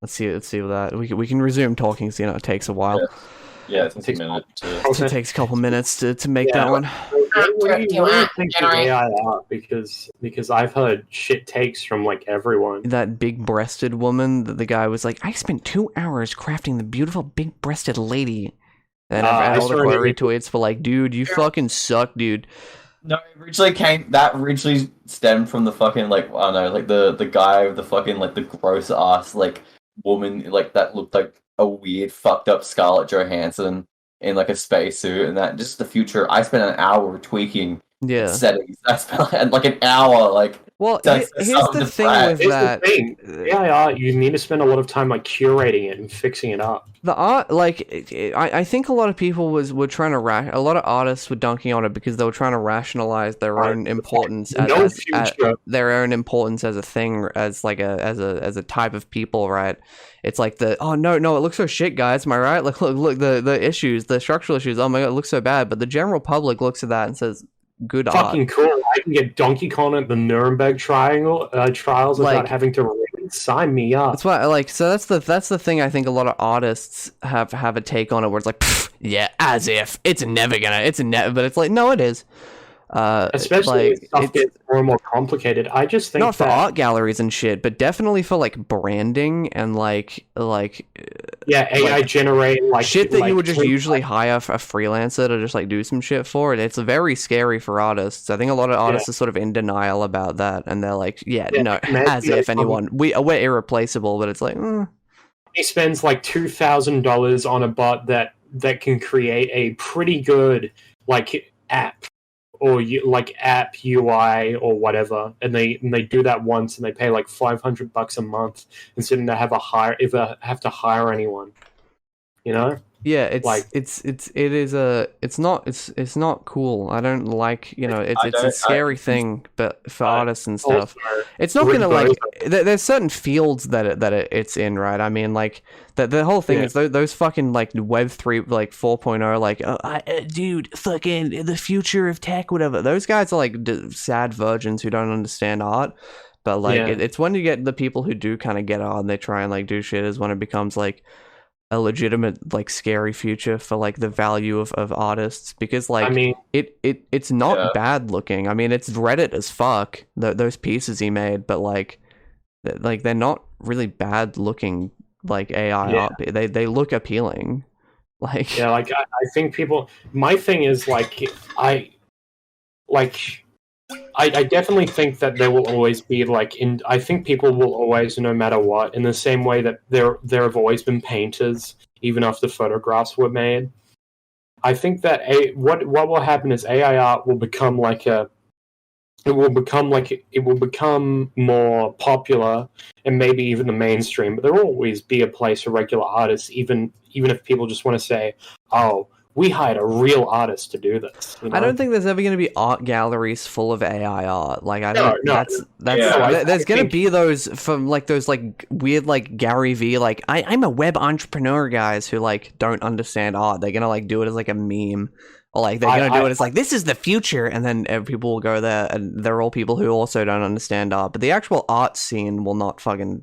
Let's see what that we can resume talking. So it takes a while. Yeah, it takes a minute. It takes a couple minutes to make that one. What do you think of AI out? Because I've heard shit takes from like everyone. That big-breasted woman, the guy was like, I spent 2 hours crafting the beautiful big-breasted lady. And I've had all the retweets for like, dude, you fucking suck, dude. No, it originally stemmed from the fucking like, I don't know, like the guy with the fucking like the gross ass like woman like that looked like a weird fucked up Scarlett Johansson. in like a spacesuit, and that just the future. I spent an hour tweaking settings. I spent like an hour like. Well, that's here's the thing with that. AI, you need to spend a lot of time like curating it and fixing it up. The art, like, I think a lot of people were trying to a lot of artists were dunking on it because they were trying to rationalize their own importance as their own importance as a thing, as like as a type of people, right? It's like no, it looks so shit, guys. Am I right? Like, look, the issues, the structural issues. Oh my god, it looks so bad. But the general public looks at that and says, good art. Fucking cool. I can get Donkey Kong at the Nuremberg trials without having to read. Sign me up. That's why, like, so that's the thing. I think a lot of artists have a take on it where it's like, yeah, as if but it's like, no, it is. Especially like, as stuff gets more and more complicated. I just think not for art galleries and shit, but definitely for like branding and like AI generate like shit that you would just usually hire a freelancer to just like do some shit for it. It's very scary for artists. I think a lot of artists are sort of in denial about that, and they're like, no, as if we're irreplaceable, but it's like he spends like $2,000 on a bot that can create a pretty good like app. Or like app UI or whatever, and they do that once, and they pay like $500 a month instead of have to hire anyone. You know? Yeah, it's not cool. I don't like, it's a scary thing, but for artists and stuff, it's not gonna like. There's certain fields that it's in, right? I mean, like the whole thing is those fucking like Web3 like 4.0 like dude, fucking the future of tech, whatever. Those guys are like sad virgins who don't understand art. But like it's when you get the people who do kind of get art and they try and like do shit is when it becomes like a legitimate like scary future for like the value of artists, because like, I mean, it's not bad looking. I mean, it's Reddit as fuck, those pieces he made, but like they're not really bad looking like AI art. They look appealing. Like I think people, my thing is like I definitely think that there will always be I think people will always, no matter what, in the same way that there have always been painters even after photographs were made. I think that what will happen is AI art will become it will become more popular and maybe even the mainstream, but there will always be a place for regular artists, even if people just want to say, oh, we hired a real artist to do this. You know? I don't think there's ever going to be art galleries full of AI art. Like, I don't. No. There's going to be those from like those like weird like Gary V like I'm a web entrepreneur guys who like don't understand art. They're gonna like do it as like a meme, or like they're gonna do it as like this is the future, and then people will go there, and they're all people who also don't understand art. But the actual art scene will not fucking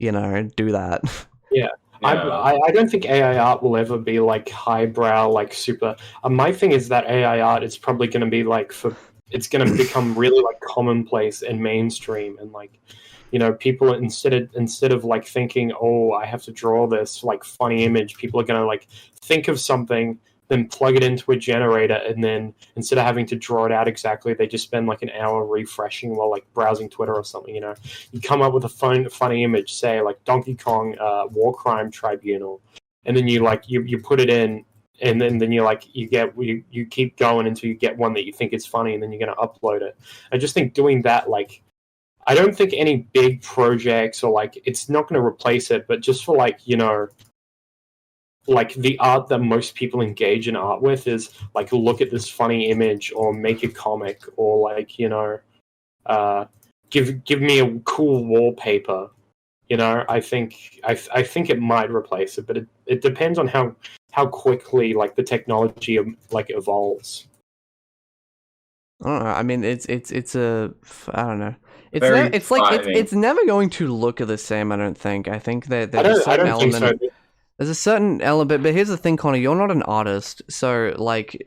do that. Yeah. I don't think AI art will ever be like highbrow, like super. My thing is that AI art is probably going to be like it's going to become really like commonplace and mainstream, and like people instead of like thinking, oh, I have to draw this like funny image, people are going to like think of something, then plug it into a generator, and then instead of having to draw it out exactly, they just spend like an hour refreshing while like browsing Twitter or something. You come up with a funny image, say like Donkey Kong War Crime Tribunal, and then you put it in, and then you keep going until you get one that you think is funny, and then you're going to upload it. I just think doing that, like, I don't think any big projects or like it's not going to replace it, but just for like like the art that most people engage in art with is like look at this funny image or make a comic or like give me a cool wallpaper. I think it might replace it, but it depends on how quickly like the technology like evolves. I don't know. I mean, it's I don't know. It's never going to look the same. I don't think. I think that there's a certain element. Think so. There's a certain element, but here's the thing, Connor. You're not an artist, so like,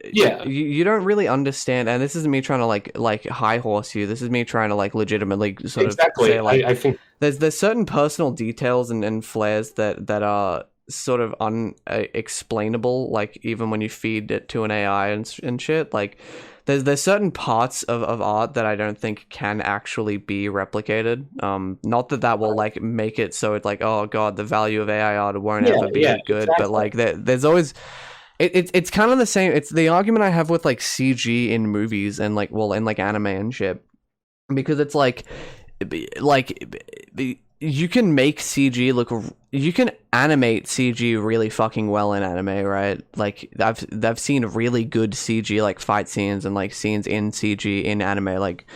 you don't really understand. And this isn't me trying to like high horse you. This is me trying to like legitimately sort of say like, I think there's certain personal details and flares that are sort of unexplainable. Like even when you feed it to an AI and shit, like there's certain parts of art that I don't think can actually be replicated. Not that will like make it so it's like, oh god, the value of AI art won't ever be good, but like there's always it's kind of the same. It's the argument I have with like CG in movies and like in like anime and shit, because it's like you can make CG look. You can animate CG really fucking well in anime, right? Like I've seen really good CG like fight scenes and like scenes in CG in anime, like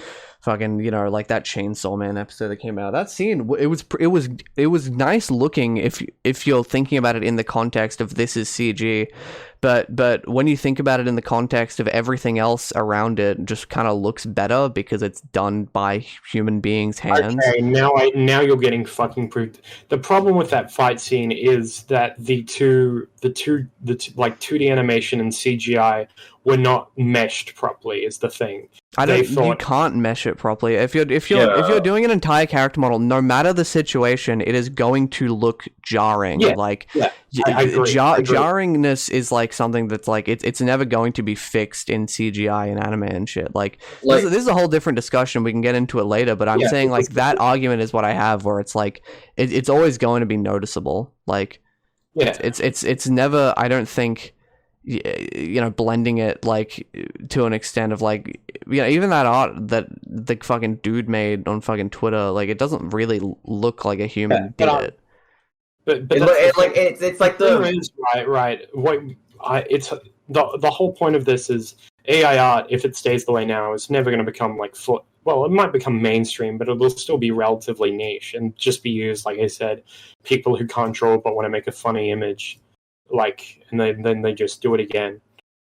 fucking, you know, like that Chainsaw Man episode that came out. That scene, it was nice looking if you're thinking about it in the context of this is CG, but when you think about it in the context of everything else around it, just kind of looks better because it's done by human beings' hands. Okay, now you're getting fucking proved. The problem with that fight scene is that the two like 2D animation and CGI were not meshed properly. Is the thing. You can't mesh it properly. If you're doing an entire character model, no matter the situation, it is going to look jarring. I agree. Jarringness is like something that's like it's never going to be fixed in CGI and anime and shit. Like this is a whole different discussion. We can get into it later, but I'm saying like that argument is what I have, where it's like it's always going to be noticeable. Like it's never. I don't think, you know, blending it like to an extent of like, you know, even that art that the fucking dude made on fucking Twitter, like it doesn't really look like a human did it. But it's like the right. It's the whole point of this is AI art. If it stays the way now, it's never going to become like well, it might become mainstream, but it will still be relatively niche and just be used, like I said, people who can't draw but want to make a funny image. Like, and then they just do it again.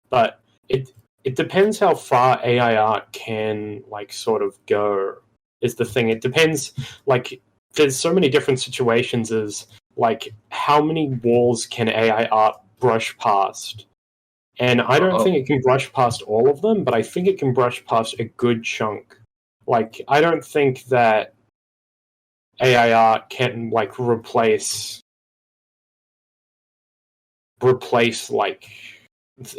But it depends how far AI art can like sort of go, is the thing. It depends, like there's so many different situations, as like how many walls can AI art brush past? And I don't think it can brush past all of them, but I think it can brush past a good chunk. Like, I don't think that AI art can like replace like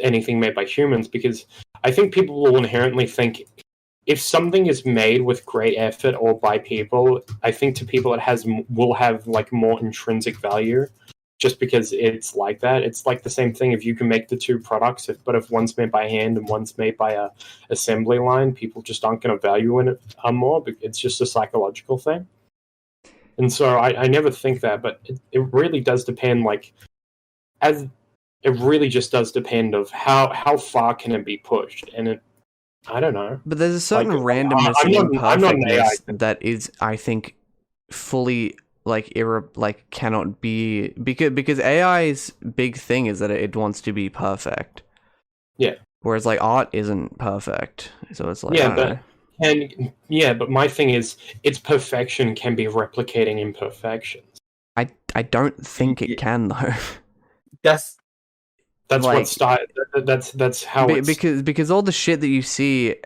anything made by humans, because I think people will inherently think if something is made with great effort or by people, I think to people will have like more intrinsic value just because it's like that. It's like the same thing if you can make the two products, but if one's made by hand and one's made by a assembly line, people just aren't going to value it more. It's just a psychological thing. And so I never think that, but it really does depend, like, as it really just does depend of how far can it be pushed, and I don't know. But there's a certain randomness and imperfectness that is, I think, fully cannot be, because AI's big thing is that it wants to be perfect. Yeah. Whereas like art isn't perfect, so it's like but my thing is its perfection can be replicating imperfections. I don't think it can though. That's like, what style. That's how it's... because all the shit that you see,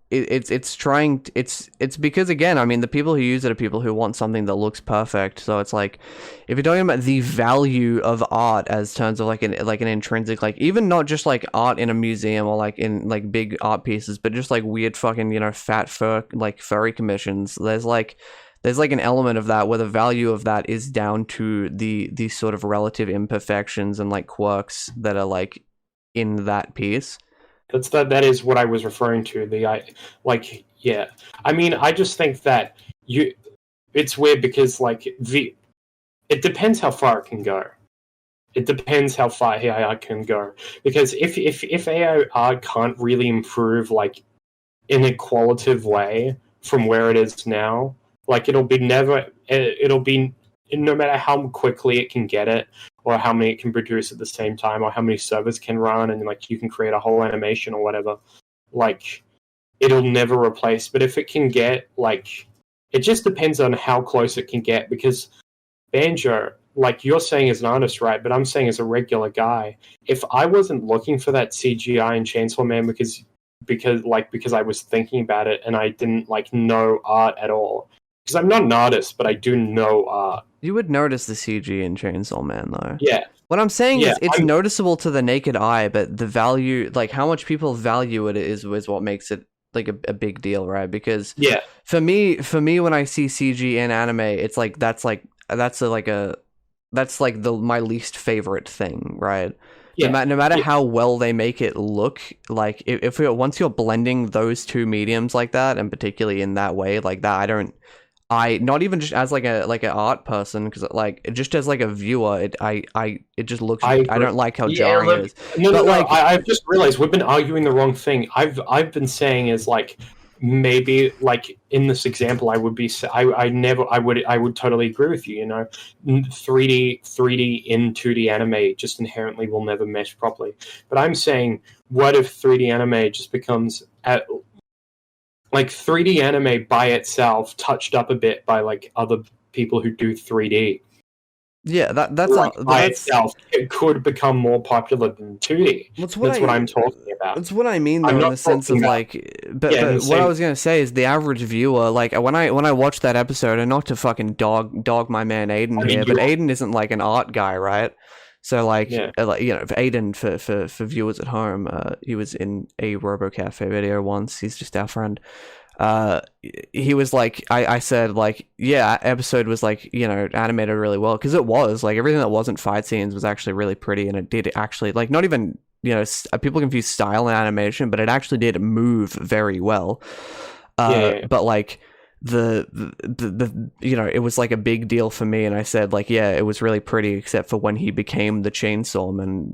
it's because, again, I mean, the people who use it are people who want something that looks perfect. So it's like, if you're talking about the value of art as terms of like an intrinsic, like, even not just like art in a museum or like in like big art pieces, but just like weird fucking, you know, furry commissions. There's like an element of that where the value of that is down to the sort of relative imperfections and like quirks that are like in that piece. That is what I was referring to. I mean, I just think that it's weird because like it depends how far it can go. It depends how far AI can go, because if AI art can't really improve like in a qualitative way from where it is now, like it'll be no matter how quickly it can get it, or how many it can produce at the same time, or how many servers can run, and like you can create a whole animation or whatever, like it'll never replace. But if it can get, like, it just depends on how close it can get, because Banjo, like you're saying as an artist, right, but I'm saying as a regular guy, if I wasn't looking for that CGI in Chainsaw Man because I was thinking about it and I didn't like know art at all, because I'm not an artist, but I do know art. You would notice the CG in Chainsaw Man, though. Yeah. What I'm saying Yeah, is, it's noticeable to the naked eye, but the value, like how much people value it, is what makes it like a big deal, right? Because for me, when I see CG in anime, it's like that's my least favorite thing, right? Yeah. No matter how well they make it look, like once you're blending those two mediums like that, and particularly in that way, like that, I not even just as like an art person, because like just as like a viewer, it just looks. I don't like how jarring it is. No. I've just realized we've been arguing the wrong thing. I've been saying is like maybe like in this example, I would totally agree with you. 3D in 2D anime just inherently will never mesh properly. But I'm saying, what if 3D anime just becomes like 3D anime by itself, touched up a bit by like other people who do 3D. Yeah, that's by itself, it could become more popular than 2D. That's what I'm talking about. That's what I mean, though, in the sense of like. But what I was gonna say is the average viewer, like when I watched that episode, and not to fucking dog my man Aiden here, but Aiden isn't like an art guy, right? So like, Aiden, for viewers at home, he was in a Robo-Café video once. He's just our friend. He was like, I said like, yeah, episode was like, animated really well, because it was like everything that wasn't fight scenes was actually really pretty, and it did actually like not even people confuse style and animation, but it actually did move very well. But like. The it was like a big deal for me, and I said like, yeah, it was really pretty except for when he became the Chainsaw Man,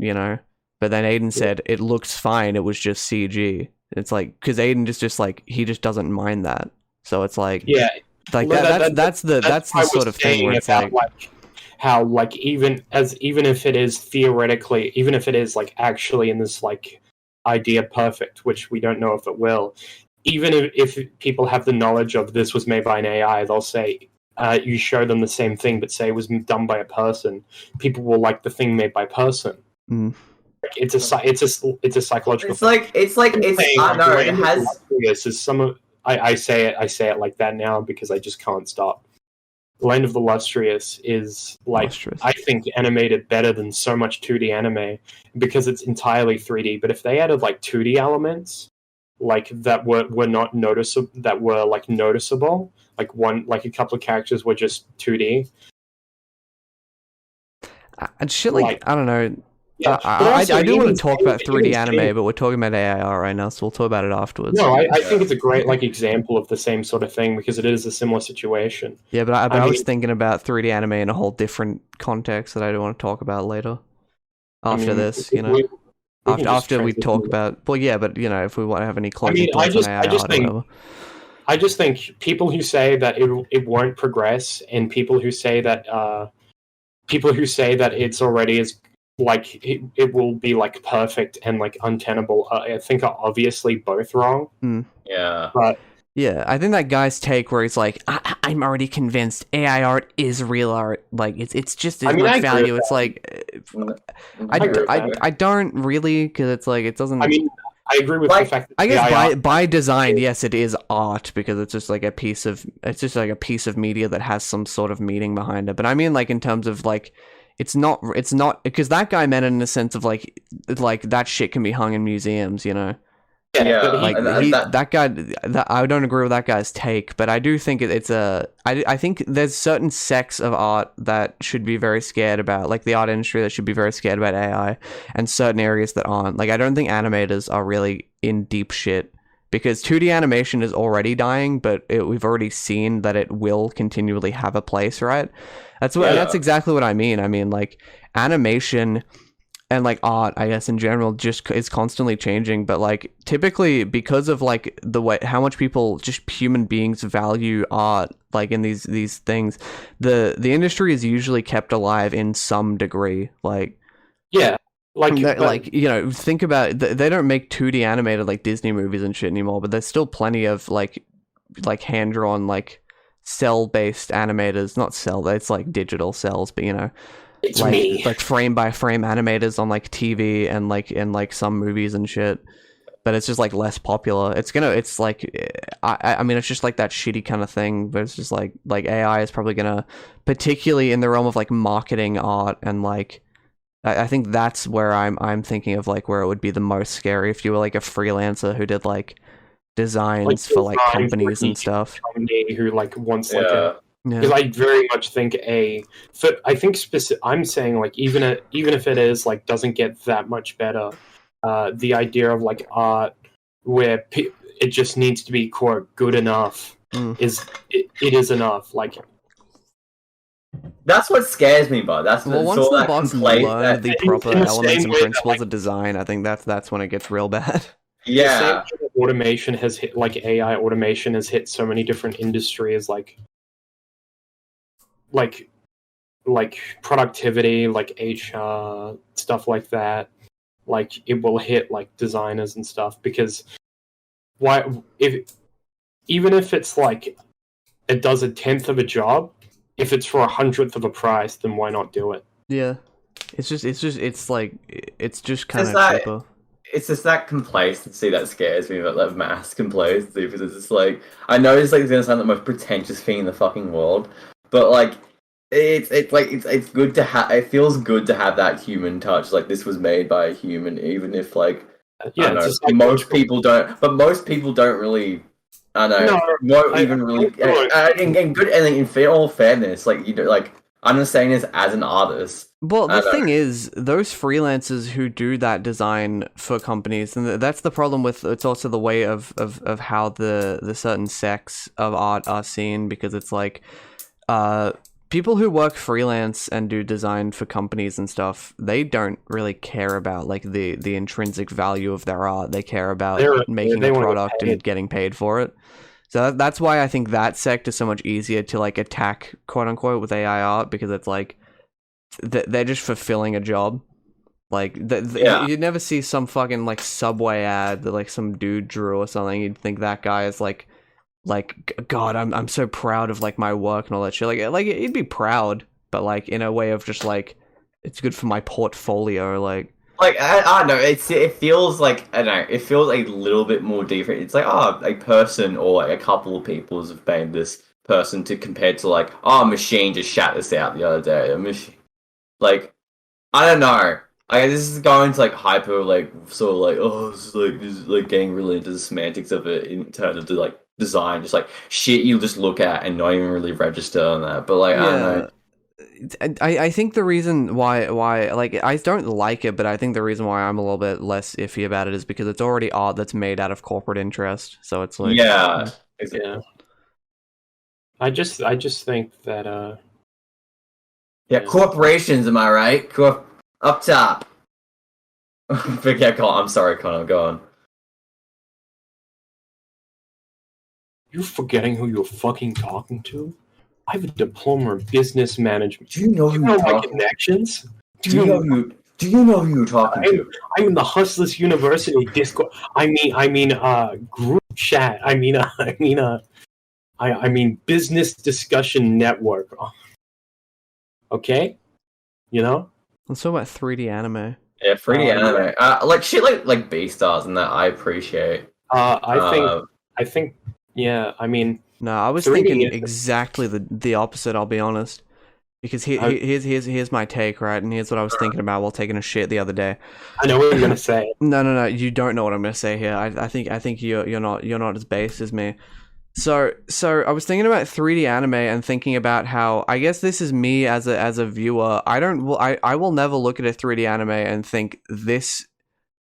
but then Aiden said it looks fine, it was just CG. It's like, because Aiden just like, he just doesn't mind that, so it's like, like that's the sort of thing where it's like how like even if it is theoretically, even if it is like actually in this like idea perfect, which we don't know if it will, even if people have the knowledge of this was made by an AI, they'll say, you show them the same thing, but say it was done by a person. People will like the thing made by a person. Mm. Like, it's a psychological. It's like I know it has. Is some of I say it like that now because I just can't stop. Land of the Lustrous is like I think animated better than so much 2D anime because it's entirely 3D. But if they added like 2D elements, like that were not noticeable, that were like noticeable, like a couple of characters were just 2D and shit, like I don't know. Yeah, I do want to talk about 3D anime, but we're talking about AIR right now, so we'll talk about it afterwards. No, I think it's a great like example of the same sort of thing because it is a similar situation. Yeah, but I was thinking about 3D anime in a whole different context that I don't want to talk about later. After this, after we talk about, well, yeah, but if we want to have any closing thoughts on AIR, I just think people who say that it won't progress, and people who say that it's already as like it will be like perfect and like untenable, I think are obviously both wrong. Yeah, but yeah, I think that guy's take where he's like, I'm already convinced AI art is real art. Like it's just as much value. It's like I don't really, because it's like it doesn't. I mean, I agree with the fact that I guess by design, yes, it is art because it's just like a piece of media that has some sort of meaning behind it. But I mean, like in terms of like. It's not because that guy meant it in the sense of like that shit can be hung in museums, Yeah, like that guy. I don't agree with that guy's take, but I do think I think there's certain sects of art that should be very scared about, like the art industry that should be very scared about AI, and certain areas that aren't. Like I don't think animators are really in deep shit because 2D animation is already dying, but we've already seen that it will continually have a place, right? That's exactly what I mean. I mean, like animation and like art, I guess in general, just is constantly changing. But like typically, because of like the way how much people, just human beings, value art, like in these things, the industry is usually kept alive in some degree. Like think about it, they don't make 2D animated like Disney movies and shit anymore, but there's still plenty of like hand drawn like cell-based animators, not cell, it's like digital cells, but like frame by frame animators on like TV and like in like some movies and shit. but it's just like less popular. It's like, I mean, it's just like that shitty kind of thing, but it's just like AI is probably gonna, particularly in the realm of like marketing art and like, I think that's where I'm thinking of like where it would be the most scary if you were like a freelancer who did like designs for like companies and stuff. Company who like wants like Yeah. because I very much think I'm saying like even if it is like doesn't get that much better, the idea of like art where it just needs to be quote good enough is it is enough. Like that's what scares me, but that's well, once all the that bots complaint. learn the proper in the elements same and way that, principles like, of design, I think that's when it gets real bad. Yeah, the same way that automation has hit, like AI automation has hit so many different industries, like productivity, like HR stuff like that. Like it will hit like designers and stuff because even if it's like it does 1/10 of a job, if it's for 100th of a price, then why not do it? Yeah, it's just kind of that- cheaper. it's just that complacency that scares me about that mass complacency because it's just like I know it's like gonna sound the most pretentious thing in the fucking world, but like it's good to have. It feels good to have that human touch. Like this was made by a human, even if like Yeah, I don't know, it's like most people don't. But most people don't really. I don't know. Won't even really. And good. And in all fairness, like you know, like I'm just saying this as an artist. Well, the thing is, those freelancers who do that design for companies, and that's the problem with it's also the way of how the certain sects of art are seen, because it's like people who work freelance and do design for companies and stuff, they don't really care about like the intrinsic value of their art. They care about making a product and getting paid for it. So that's why I think that sect is so much easier to like attack, quote unquote, with AI art, because it's like they're just fulfilling a job. Like you never see some fucking like Subway ad that like some dude drew or something. You'd think that guy is like God, I'm so proud of like my work and all that shit. Like he'd be proud, but like in a way of just like it's good for my portfolio. Like I don't know. It feels like I don't know. It feels a little bit more different. It's like a person or like a couple of people have made this person to compared to like a machine just shat this out the other day. A machine, like I don't know. This is going to like hyper like sort of like this is like getting really into the semantics of it in terms of the like design, just like shit you just look at and not even really register on that. But like I don't know. I think the reason why like I don't like it, but I think the reason why I'm a little bit less iffy about it is because it's already art that's made out of corporate interest. So it's like Exactly. Yeah. I just think that corporations, am I right? Up top. Forget Connor. I'm sorry, Connor. Go on. You're forgetting who you're fucking talking to? I have a diploma in business management. Do you know who you're my talking? connections? Do you know who you're talking to? I'm in the Hustlers University Discord. I mean, group chat. I mean, business discussion network. Okay, you know. Let's talk about 3D anime. Yeah, 3D anime. Like shit, like B-Stars and that I appreciate. I think. Yeah, I mean. No, I was thinking exactly the opposite. I'll be honest, because here's my take, right? And here's what I was thinking about while taking a shit the other day. I know what you're gonna say. No, you don't know what I'm gonna say here. I think you're not as base as me. So I was thinking about 3D anime and thinking about how I guess this is me as a viewer. I will never look at a 3D anime and think this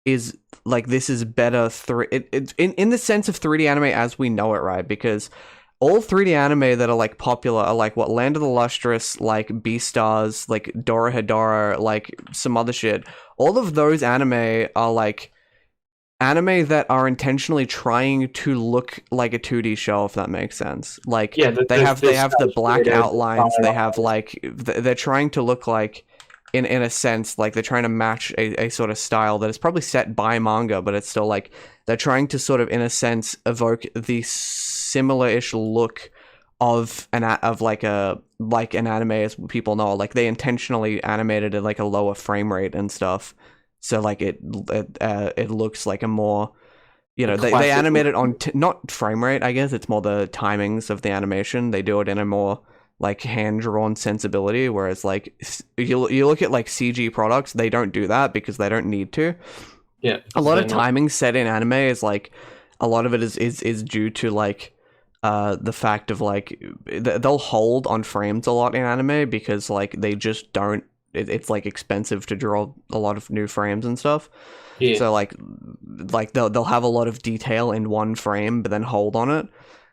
is better. In the sense of 3D anime as we know it, right? Because all 3D anime that are like popular are like what Land of the Lustrous, like Beastars, like Dorohedoro, like some other shit. All of those anime are like anime that are intentionally trying to look like a 2D show, if that makes sense. Like they have the black outlines. They have like they're trying to look like in a sense like they're trying to match a sort of style that is probably set by manga, but it's still like they're trying to sort of in a sense evoke the similar-ish look of an anime as people know. Like they intentionally animated it like a lower frame rate and stuff, so like it looks like a more you know, they animate it on not frame rate, I guess. It's more the timings of the animation. They do it in a more like hand-drawn sensibility, whereas like you look at like CG products, they don't do that because they don't need to. Yeah, a lot of timing set in anime is like a lot of it is due to like the fact of like they'll hold on frames a lot in anime because like they just don't. It's like expensive to draw a lot of new frames and stuff. Yeah. So like they'll have a lot of detail in one frame, but then hold on it.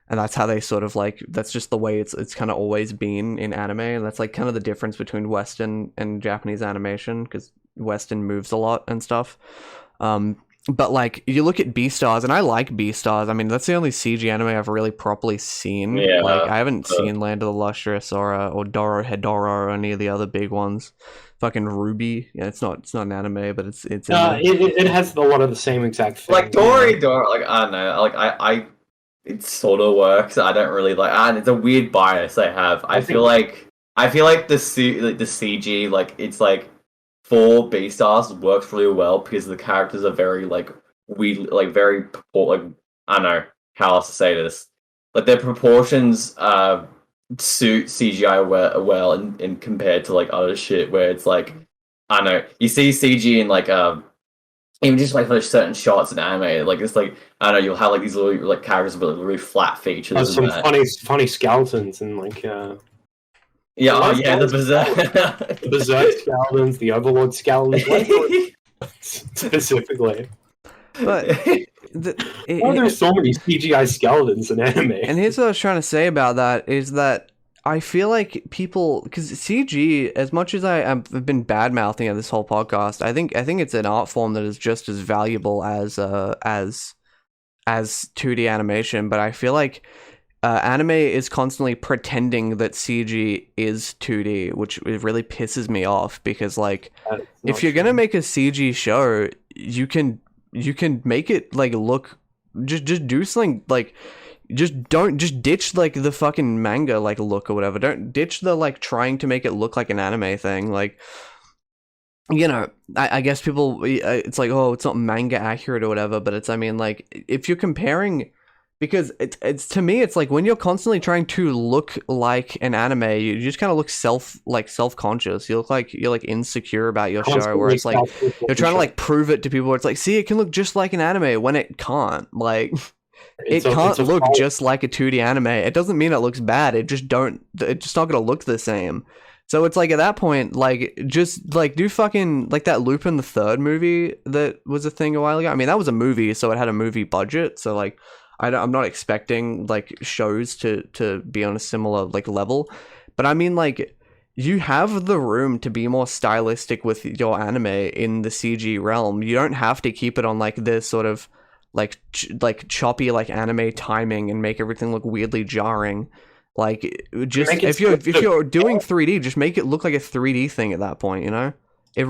And that's how they sort of like, that's just the way it's kind of always been in anime. And that's like kind of the difference between Western and Japanese animation, because Western moves a lot and stuff. But like you look at Beastars, and I like Beastars. I mean, that's the only CG anime I've really properly seen. Yeah, like I haven't seen Land of the Lustrous or Doro Hedoro or any of the other big ones. Fucking Ruby. Yeah, it's not an anime, but it's it has a lot of the same exact thing. Like Doro, like I don't know, like I it sort of works. I don't really like. And it's a weird bias I have. I feel like the CG, like it's like for Beastars works really well because the characters are very like weird, like very like I don't know how else to say this. Like their proportions suit CGI well, and compared to like other shit where it's like I don't know, you see CG in like even just like for certain shots in anime, like it's like I don't know, you'll have like these little like characters with really flat features. There's some funny skeletons and like the Berserk, the Berserk skeletons, the Overlord skeletons, specifically. But there's so many CGI skeletons in anime. And here's what I was trying to say about that is that I feel like people, because CG, as much as I've been bad mouthing at this whole podcast, I think it's an art form that is just as valuable as 2D animation. But I feel like anime is constantly pretending that CG is 2D, which it really pisses me off because like if you're gonna make a CG show, you can make it like look just do something like. Just ditch like the fucking manga like look or whatever. Don't ditch the like trying to make it look like an anime thing. Like, you know, I guess people, it's like, oh, it's not manga accurate or whatever. But it's, I mean, like if you're comparing, because it's to me, it's like when you're constantly trying to look like an anime, you just kind of look self-conscious. You look like you're like insecure about your show, where it's like you're trying to like prove it to people. Where it's like, see, it can look just like an anime when it can't. Like. It can't look just like a 2D anime. It doesn't mean it looks bad. It's just not gonna look the same. So it's like at that point, like just like do fucking like that Lupin the Third movie that was a thing a while ago. I mean, that was a movie, so it had a movie budget. So like, I'm not expecting like shows to be on a similar like level, but I mean like you have the room to be more stylistic with your anime in the CG realm. You don't have to keep it on like this sort of like choppy like anime timing and make everything look weirdly jarring. Like just if you're doing 3D, just make it look like a 3D thing at that point, you know? It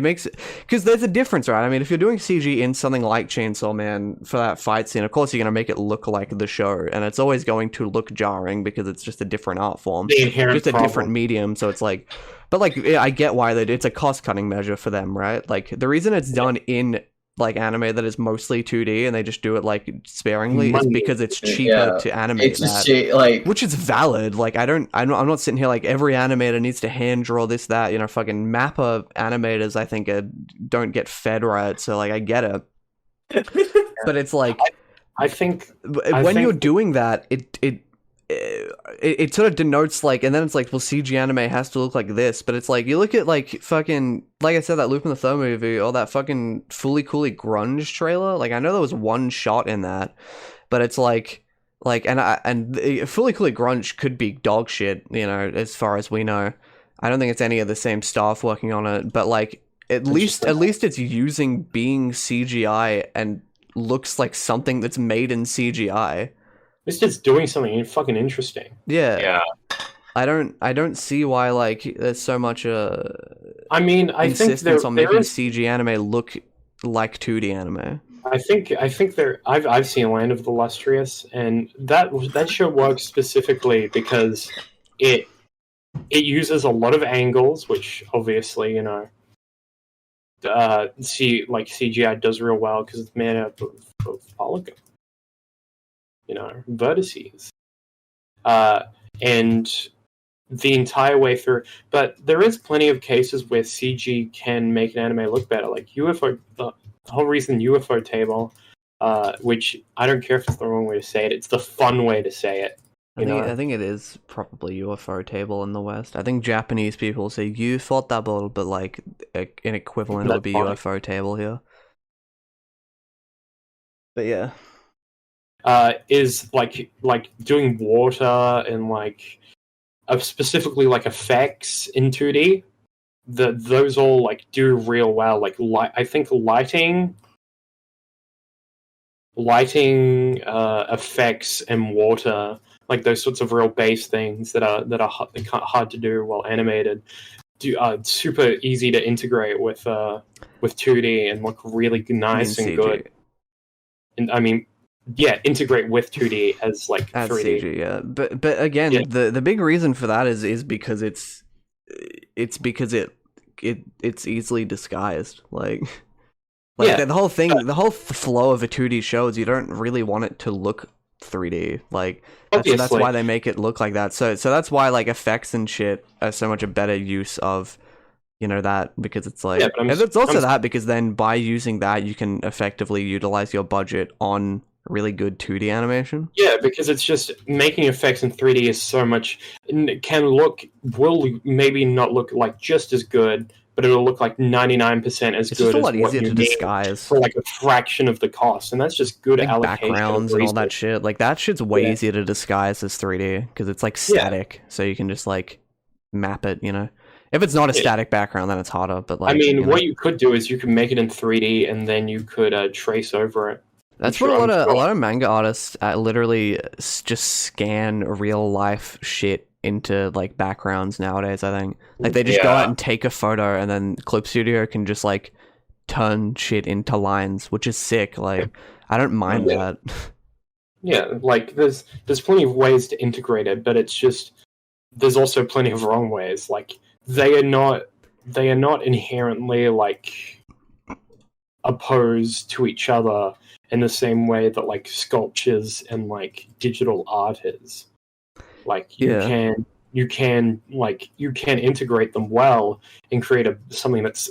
makes it, because there's a difference, right? I mean, if you're doing CG in something like Chainsaw Man for that fight scene, of course you're gonna make it look like the show, and it's always going to look jarring because it's just a different art form, just a different medium. So it's like, but like I get why it's a cost cutting measure for them, right? Like the reason it's done in like anime that is mostly 2D and they just do it like sparingly is because it's cheaper to animate that, which is valid. Like I'm not sitting here like every animator needs to hand draw this, that, you know, fucking Mappa animators I think don't get fed right, so like I get it. But it's like I think you're doing that, it sort of denotes like, and then it's like, well, CG anime has to look like this, but it's like you look at like fucking, like I said, that Lupin the Third movie or that fucking Fully Cooley Grunge trailer. Like I know there was one shot in that, but it's like and Fully Cooley Grunge could be dog shit, you know, as far as we know. I don't think it's any of the same staff working on it, but like at least it's using being CGI and looks like something that's made in CGI. It's just doing something fucking interesting. Yeah. I don't see why like there's so much I mean, I think insistence on making CG anime look like 2D anime. I think I've seen Land of the Lustrous, and that show works specifically because it uses a lot of angles, which obviously, you know, CGI does real well because it's made up of polygon, vertices, and the entire way through. But there is plenty of cases where CG can make an anime look better, like UFO. The whole reason UFO table, which I don't care if it's the wrong way to say it. It's the fun way to say it. I think it is probably UFO table in the West. I think Japanese people say UFO table, but like an equivalent would be UFO table here. But yeah, is like doing water and like specifically like effects in 2D. Those all like do real well. Like I think lighting effects and water, like those sorts of real base things that are hard to do while animated, are super easy to integrate with 2D and look really nice and good. And I mean, yeah, integrate with 2D as 3D. CG, yeah. But again, yeah. the big reason for that is because it's because it's easily disguised. Like yeah, the whole thing, the whole flow of a 2D show is you don't really want it to look 3D. Like that's why they make it look like that. So that's why like effects and shit are so much a better use of that, because it's like, and it's also that because then by using that you can effectively utilize your budget on really good 2D animation. Yeah, because it's just making effects in 3D is so much, will maybe not look like just as good, but it'll look like 99% as good. It's just a lot easier to disguise for like a fraction of the cost, and that's just good allocation. Backgrounds and all that shit. Like that shit's way easier to disguise as 3D because it's like static, so you can just like map it. If it's not a static background, then it's harder. But like, I mean, what you could do is you can make it in 3D and then you could trace over it. That's what a lot of manga artists literally just scan real life shit into like backgrounds nowadays. I think like they just go out and take a photo, and then Clip Studio can just like turn shit into lines, which is sick. Like I don't mind that. Yeah, like there's plenty of ways to integrate it, but it's just there's also plenty of wrong ways. Like they are not inherently like opposed to each other in the same way that like sculptures and like digital art is. Like you can integrate them well and create something that's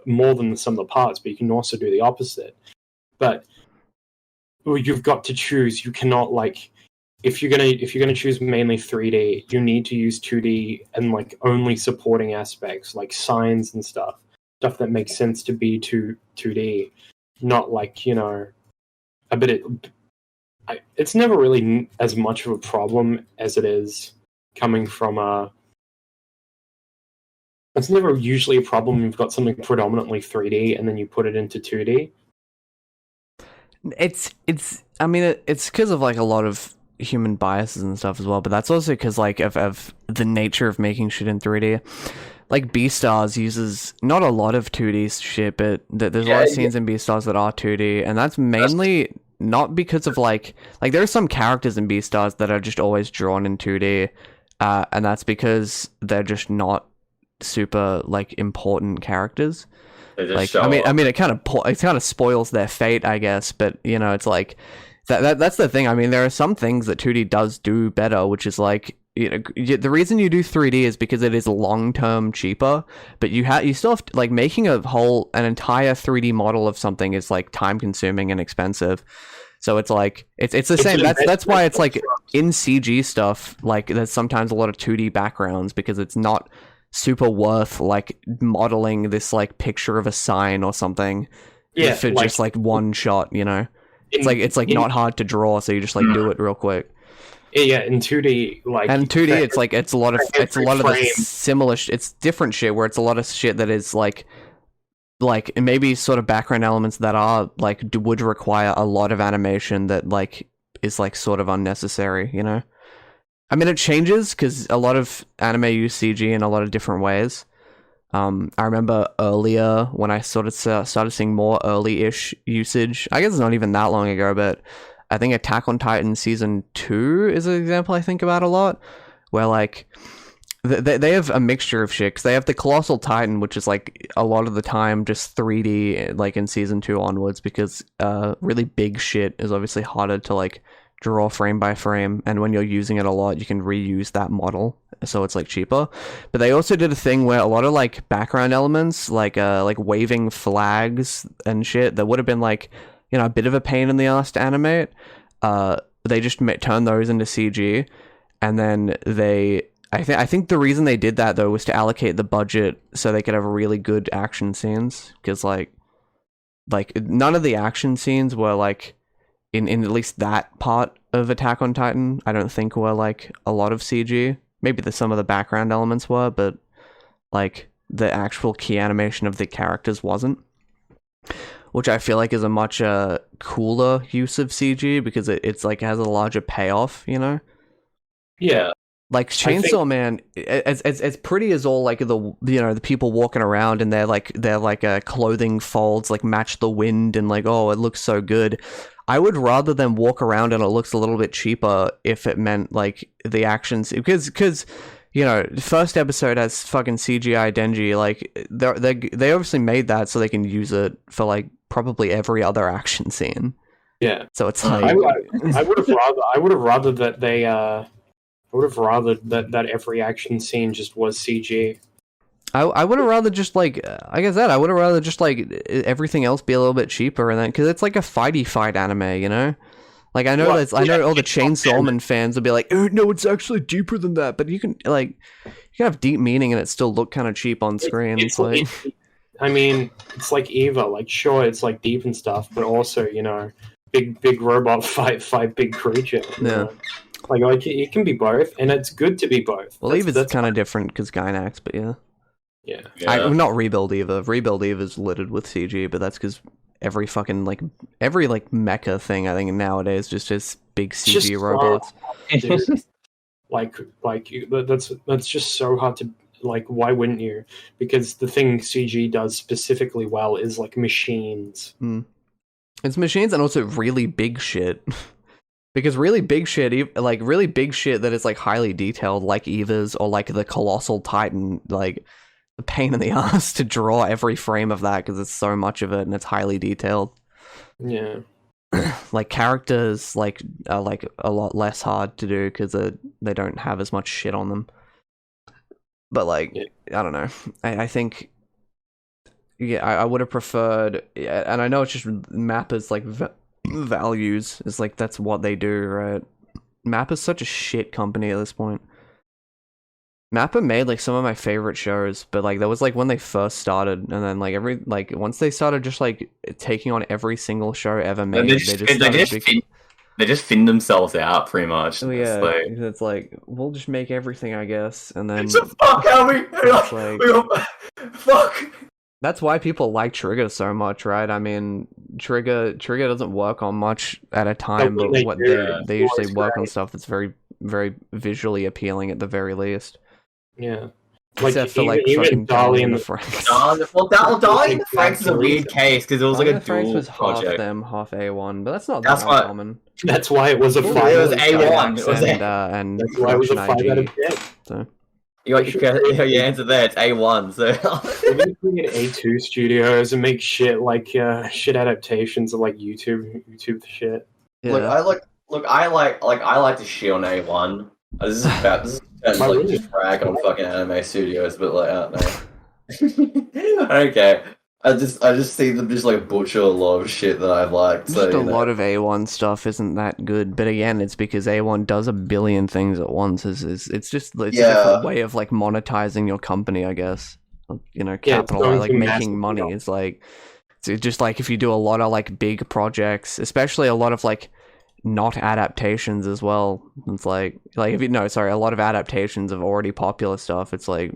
more than the sum of the parts, but you can also do the opposite. But you've got to choose. You cannot like if you're gonna choose mainly 3D, you need to use 2D and like only supporting aspects like signs and stuff that makes sense to be 2D. Not like it's never really as much of a problem as it is coming from it's never usually a problem when you've got something predominantly 3D and then you put it into 2D. It's because of like a lot of human biases and stuff as well, but that's also because like of the nature of making shit in 3D. Like Beastars uses not a lot of 2D shit, but there's a lot of scenes in Beastars that are 2D, and that's mainly not because of like there are some characters in Beastars that are just always drawn in 2D, and that's because they're just not super like important characters. Like I mean it kind of spoils their fate, I guess, but it's like that's the thing. I mean, there are some things that 2D does do better, which is like the reason you do 3D is because it is long-term cheaper, but you still have to, like making an entire 3D model of something is like time-consuming and expensive. So it's like it's the same. That's why it's like in CG stuff, like there's sometimes a lot of 2D backgrounds because it's not super worth like modeling this like picture of a sign or something for just like one shot. It's like not hard to draw, so you just like do it real quick. Yeah, in 2D, and 2D, it's a lot of the similar. It's different shit where it's a lot of shit that is like maybe sort of background elements that are like would require a lot of animation that like is like sort of unnecessary. I mean, it changes because a lot of anime use CG in a lot of different ways. I remember earlier when I sort of started seeing more early-ish usage. I guess it's not even that long ago, but I think Attack on Titan Season 2 is an example I think about a lot, where like They have a mixture of shit. 'Cause they have the Colossal Titan, which is like a lot of the time just 3D, like in season 2 onwards, because really big shit is obviously harder to like draw frame by frame, and when you're using it a lot, you can reuse that model, so it's like cheaper. But they also did a thing where a lot of like background elements, like waving flags and shit, that would have been like, you know, a bit of a pain in the ass to animate. They just turned those into CG, and then I think the reason they did that though was to allocate the budget so they could have really good action scenes, because like none of the action scenes were like in at least that part of Attack on Titan, I don't think were like a lot of CG. Maybe some of the background elements were, but like the actual key animation of the characters wasn't. Which I feel like is a much cooler use of CG, because it's like has a larger payoff, you know? Yeah. Like Chainsaw Man, as pretty as all like the people walking around and their clothing folds like match the wind and like, oh, it looks so good. I would rather them walk around and it looks a little bit cheaper if it meant like the actions, because you know, the first episode has fucking CGI Denji. Like they obviously made that so they can use it for like probably every other action scene. Yeah. So it's like I would have rather that they I would have rather that every action scene just was CG. I would have rather just like I said, I would have rather just like everything else be a little bit cheaper, and then because it's like a fighty fight anime, you know. Like I know I know all the Chainsaw Man fans will be like, oh no, it's actually deeper than that. But you can have deep meaning and it still look kind of cheap on screen. It's like, I mean, it's like Eva. Like sure, it's like deep and stuff, but also you know, big robot fight big creature. Yeah. Like it can be both, and it's good to be both. Well, Eva's kind of different because Gynax, but yeah. Yeah. Not Rebuild Eva. Rebuild Eva is littered with CG, but that's because every fucking every mecha thing I think nowadays just has big CG robots. That's just so hard to like. Why wouldn't you? Because the thing CG does specifically well is like machines. It's machines and also really big shit. Because really big shit that is like highly detailed, like Eva's or like the Colossal Titan, like the pain in the ass to draw every frame of that because it's so much of it and it's highly detailed. Yeah. Like characters are like a lot less hard to do because they don't have as much shit on them. But like, I don't know. I think, I would have preferred, and I know it's just Mappa's like values is like that's what they do, right? Mappa's such a shit company at this point. Mappa made like some of my favorite shows, but like that was like when they first started, and then like once they started just like taking on every single show ever made, they just thin themselves out pretty much. Oh yeah, it's like we'll just make everything, I guess, and then fuck fuck. That's why people like Trigger so much, right? I mean, Trigger doesn't work on much at a time, but what they usually work on stuff that's very, very visually appealing at the very least. Yeah. Except for like fucking dall-e and the Franks. dall-e and the Franks is a weird case because it was like a dual was project. Half them, half A1, but that's not that uncommon. That's why it was a 5. It was A1. And that's why it was a 5 out of 10. So. You got your answer there. It's A1. So we're gonna bring in A2 studios and make shit like shit adaptations of like YouTube shit. Yeah. I like to shit on A1. This is just brag on fucking anime studios, but like I don't know. Okay. I just see them just like butcher a lot of shit that I've liked. So, just a lot of A1 stuff isn't that good, but again, it's because A1 does a billion things at once. It's a different way of like monetizing your company, I guess. You know, capital like making money. It's like it's just like if you do a lot of like big projects, especially a lot of like not adaptations as well. It's like if you a lot of adaptations of already popular stuff. It's like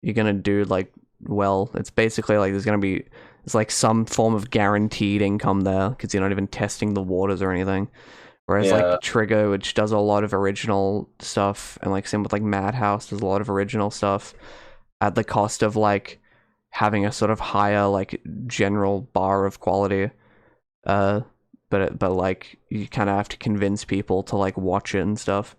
you're gonna do like. Well, it's basically like there's like some form of guaranteed income there because you're not even testing the waters or anything. Whereas like Trigger, which does a lot of original stuff, and like same with like Madhouse does a lot of original stuff at the cost of like having a sort of higher like general bar of quality. But like you kind of have to convince people to like watch it and stuff.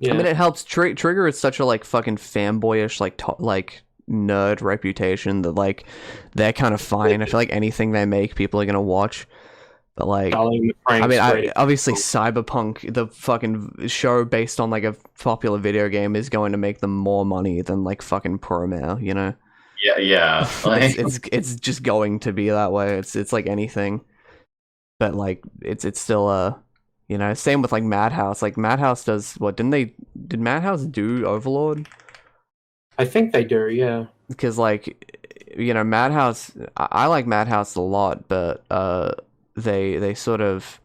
Yeah. I mean, it helps. Trigger is such a like fucking fanboyish like nerd reputation that like they're kind of fine. I feel like anything they make, people are gonna watch. But like, I mean, obviously, Cyberpunk, the fucking show based on like a popular video game, is going to make them more money than like fucking Promare, you know? Yeah. Like, it's just going to be that way. It's like anything, but like it's still you know, same with like Madhouse. Like Madhouse does what? Did Madhouse do Overlord? I think they do, yeah. Because like, you know, Madhouse, I like Madhouse a lot, but they sort of,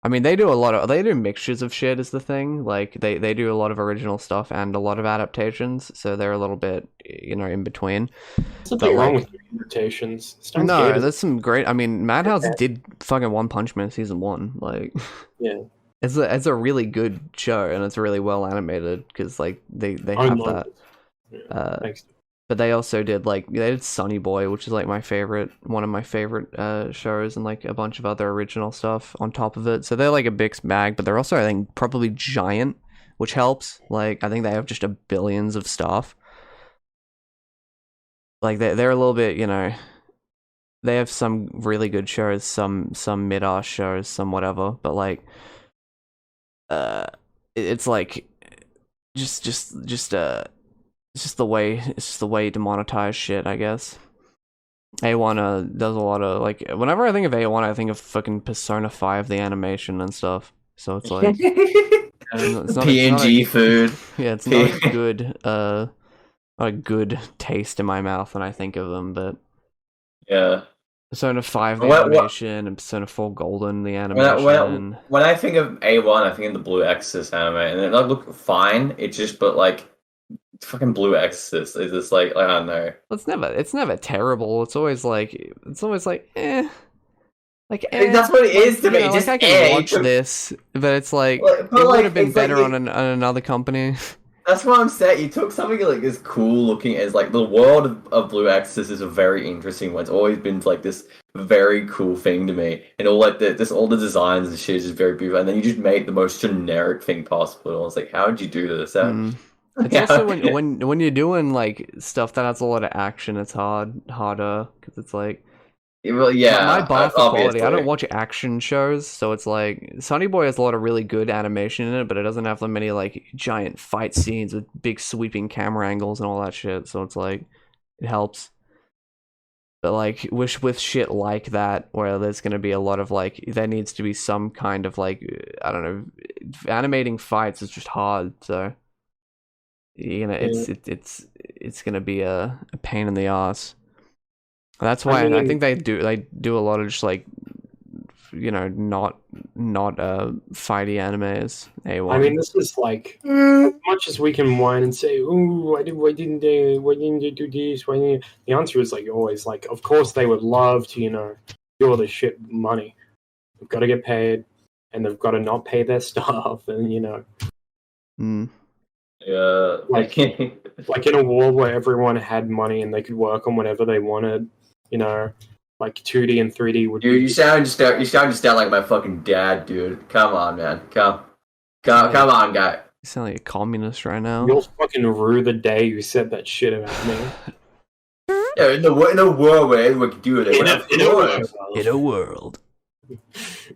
I mean, they do mixtures of shit is the thing. Like they do a lot of original stuff and a lot of adaptations, so they're a little bit, you know, in between. What's the thing wrong with adaptations? No, there's some great. I mean, Madhouse did fucking One Punch Man season 1. Like, yeah, it's a really good show and it's really well animated because like they have that. Thanks. But they also did they did Sunny Boy, which is like one of my favorite shows, and like a bunch of other original stuff on top of it. So they're like a mixed bag, but they're also, I think, probably giant, which helps. Like I think they have just billions of stuff. Like they're a little bit, you know, they have some really good shows, some mid-ass shows, some whatever, but like it's like it's just the way to monetize shit, I guess. A1 does a lot of like, whenever I think of A1, I think of fucking Persona 5, the animation and stuff. So it's like it's not PNG food. Yeah, it's not a good taste in my mouth when I think of them, but yeah. Persona 5 the animation and Persona 4 Golden the animation. When I think of A1, I think of the Blue Exorcist anime, and it look fine. It's just, but like fucking Blue Exorcist is just like, I don't know. It's never terrible. It's always like eh. Like that's what it is to me. Know, just like I can watch this, but it's like it would have been better on another company. That's what I'm saying. You took something like as cool looking as like the world of Blue Exorcist is a very interesting one. It's always been like this very cool thing to me, and all like all the designs and shit is just very beautiful. And then you just made the most generic thing possible. And I was like, how did you do this? It's also when you're doing like stuff that has a lot of action, it's harder because it's like. Well, yeah, my bar for quality. I don't watch action shows, so it's like Sunny Boy has a lot of really good animation in it, but it doesn't have that many like giant fight scenes with big sweeping camera angles and all that shit. So it's like it helps. But like with shit like that, where there's gonna be a lot of like, there needs to be some kind of like, I don't know, animating fights is just hard. So you know, it's gonna be a pain in the ass. That's why I think they do a lot of just like, you know, not fighty animes. A1. I mean, this is like as much as we can whine and say, "Ooh, why didn't they do this? Why didn't?" The answer is like always like, of course they would love to, you know, do all this shit with money. They've got to get paid, and they've got to not pay their staff, and you know. Yeah. Like in a world where everyone had money and they could work on whatever they wanted. You know, like 2D and 3D would. You sound just like my fucking dad, dude. Come on, man. Come on, guy. You sound like a communist right now. You'll fucking rue the day you said that shit about me. Yeah, in a world where everyone can do it. In a world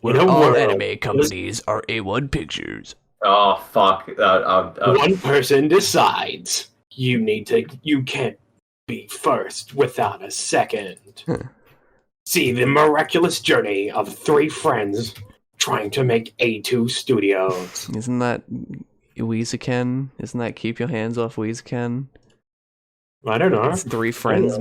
where all anime companies are A1 Pictures. Oh fuck! One person decides you can't be first without a second. See the miraculous journey of 3 friends trying to make A2 Studios. Isn't that Weezaken? Isn't that Keep Your Hands Off Weezaken? I don't know. It's 3 friends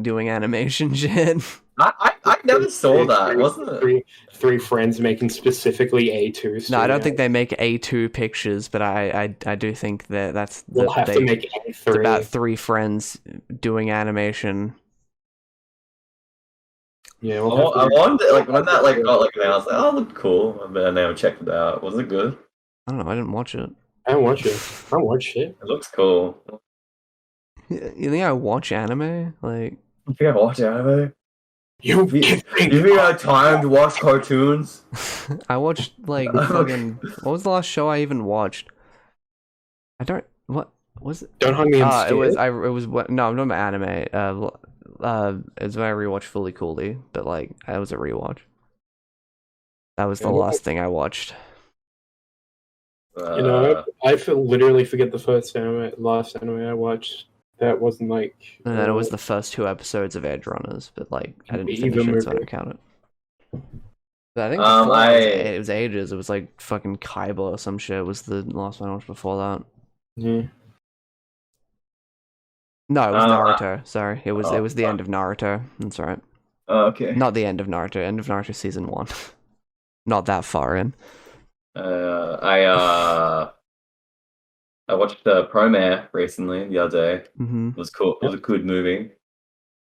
doing animation shit. I never saw that. Wasn't it? Three friends making specifically A2 Studios. No, I don't think they make A2 pictures, but I do think that's we'll have to make A3. It's about 3 friends doing animation. Yeah, I wonder, like when that like got like announced, like, oh, it looked cool, and then I checked it out. Was it good? I don't know. I didn't watch it. I don't watch it. It looks cool. You think I watch anime? Like, you think I watch anime? You think I had time to watch cartoons? I watched like fucking. What was the last show I even watched? I don't. What was it? Don't Hug Me, I'm Scared. It was. It was what? No, I'm not anime. It's when I rewatched Fully Coolly, but like, it was a rewatch. That was the last thing I watched. I literally forget the last anime I watched. That wasn't like. And then it was the first 2 episodes of Edge Runners, but like, I didn't finish it, so I don't count it. But I think before it was ages. It was like fucking Kaiba or some shit. Was the last one I watched before that? Yeah. No, it was Naruto. Sorry, it was the end of Naruto. That's right. Oh, okay. Not the end of Naruto. End of Naruto season 1. Not that far in. I watched Promare recently the other day. Mm-hmm. It was cool. It was a good movie.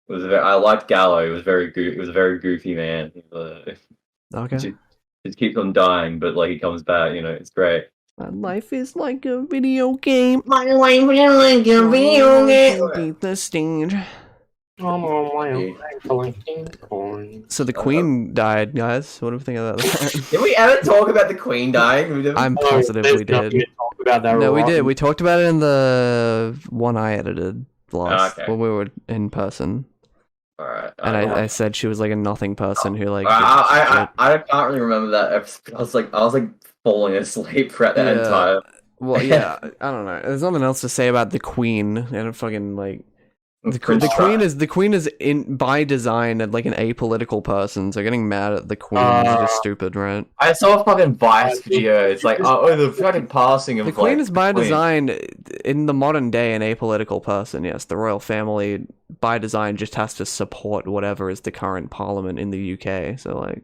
I liked Gallo. He was very good. He was a very goofy man. Okay. Just keeps on dying, but like he comes back. It's great. My life is like a video game. My life is like a video game. Beat the stage. Coin. So the Queen died, guys. What do we think about that? Did we ever talk about the Queen dying? I'm positive we did. Talk about that no, we did. We talked about it in the one I edited last when we were in person. All right. And I said she was like a nothing person who like. I can't really remember that episode. I was like falling asleep throughout that entire. Well, yeah, I don't know. There's nothing else to say about the Queen and fucking like. The Queen is in by design like an apolitical person, so getting mad at the Queen is just stupid, right? I saw a fucking Vice video. It's like, the fucking passing of the Queen is by design in the modern day an apolitical person. Yes, the royal family by design just has to support whatever is the current parliament in the UK. So like,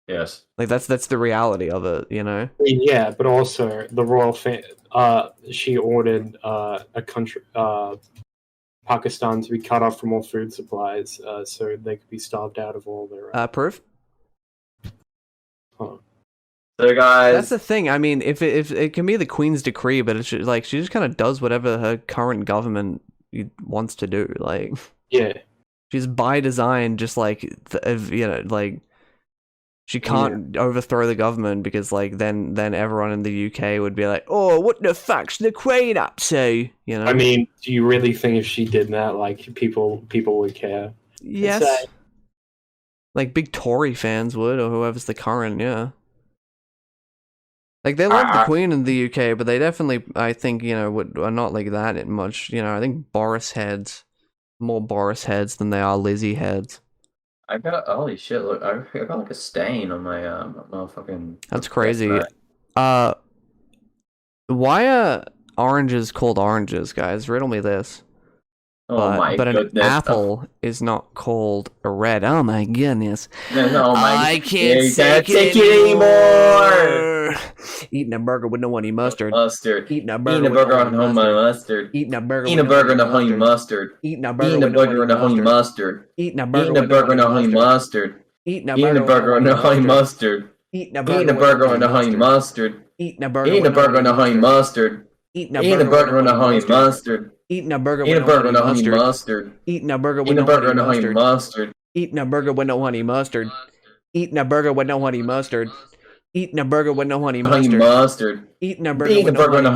yes, like that's the reality of it, Yeah, but also the royal she ordered a country, Pakistan, to be cut off from all food supplies, so they could be starved out of all their. Proof. Huh. So guys, that's the thing. I mean, if it can be the Queen's decree, but it's just, like she just kind of does whatever her current government wants to do. Like, yeah, she's by design, just like like. She can't overthrow the government because, like, then everyone in the UK would be like, "Oh, what the fuck's the Queen up to?" I mean, do you really think if she did that, like, people would care? Yes. Like, big Tory fans would, or whoever's the current, yeah. Like, they love the Queen in the UK, but they definitely, I think, are not like that much. I think more Boris heads than they are Lizzie heads. I got holy shit! Look, I got like a stain on my motherfucking. That's crazy. Why are oranges called oranges, guys? Riddle me this. But an apple is not called a red. Oh my goodness! I can't take it anymore. Eating a burger with no honey mustard. Eating a burger with no honey mustard. Eating a burger with no honey mustard. Eating a burger with no honey mustard. Eating a burger with no honey mustard. Eating a burger with no honey mustard. Eating a burger with no honey mustard. Eating a burger with no honey mustard. Eating a burger with no honey mustard. Eating a burger with no honey mustard. Eating a burger with no honey mustard. Eating a burger with no honey mustard. Eating a burger with no honey mustard. Eating a burger with no honey mustard. Eating a burger with no honey mustard.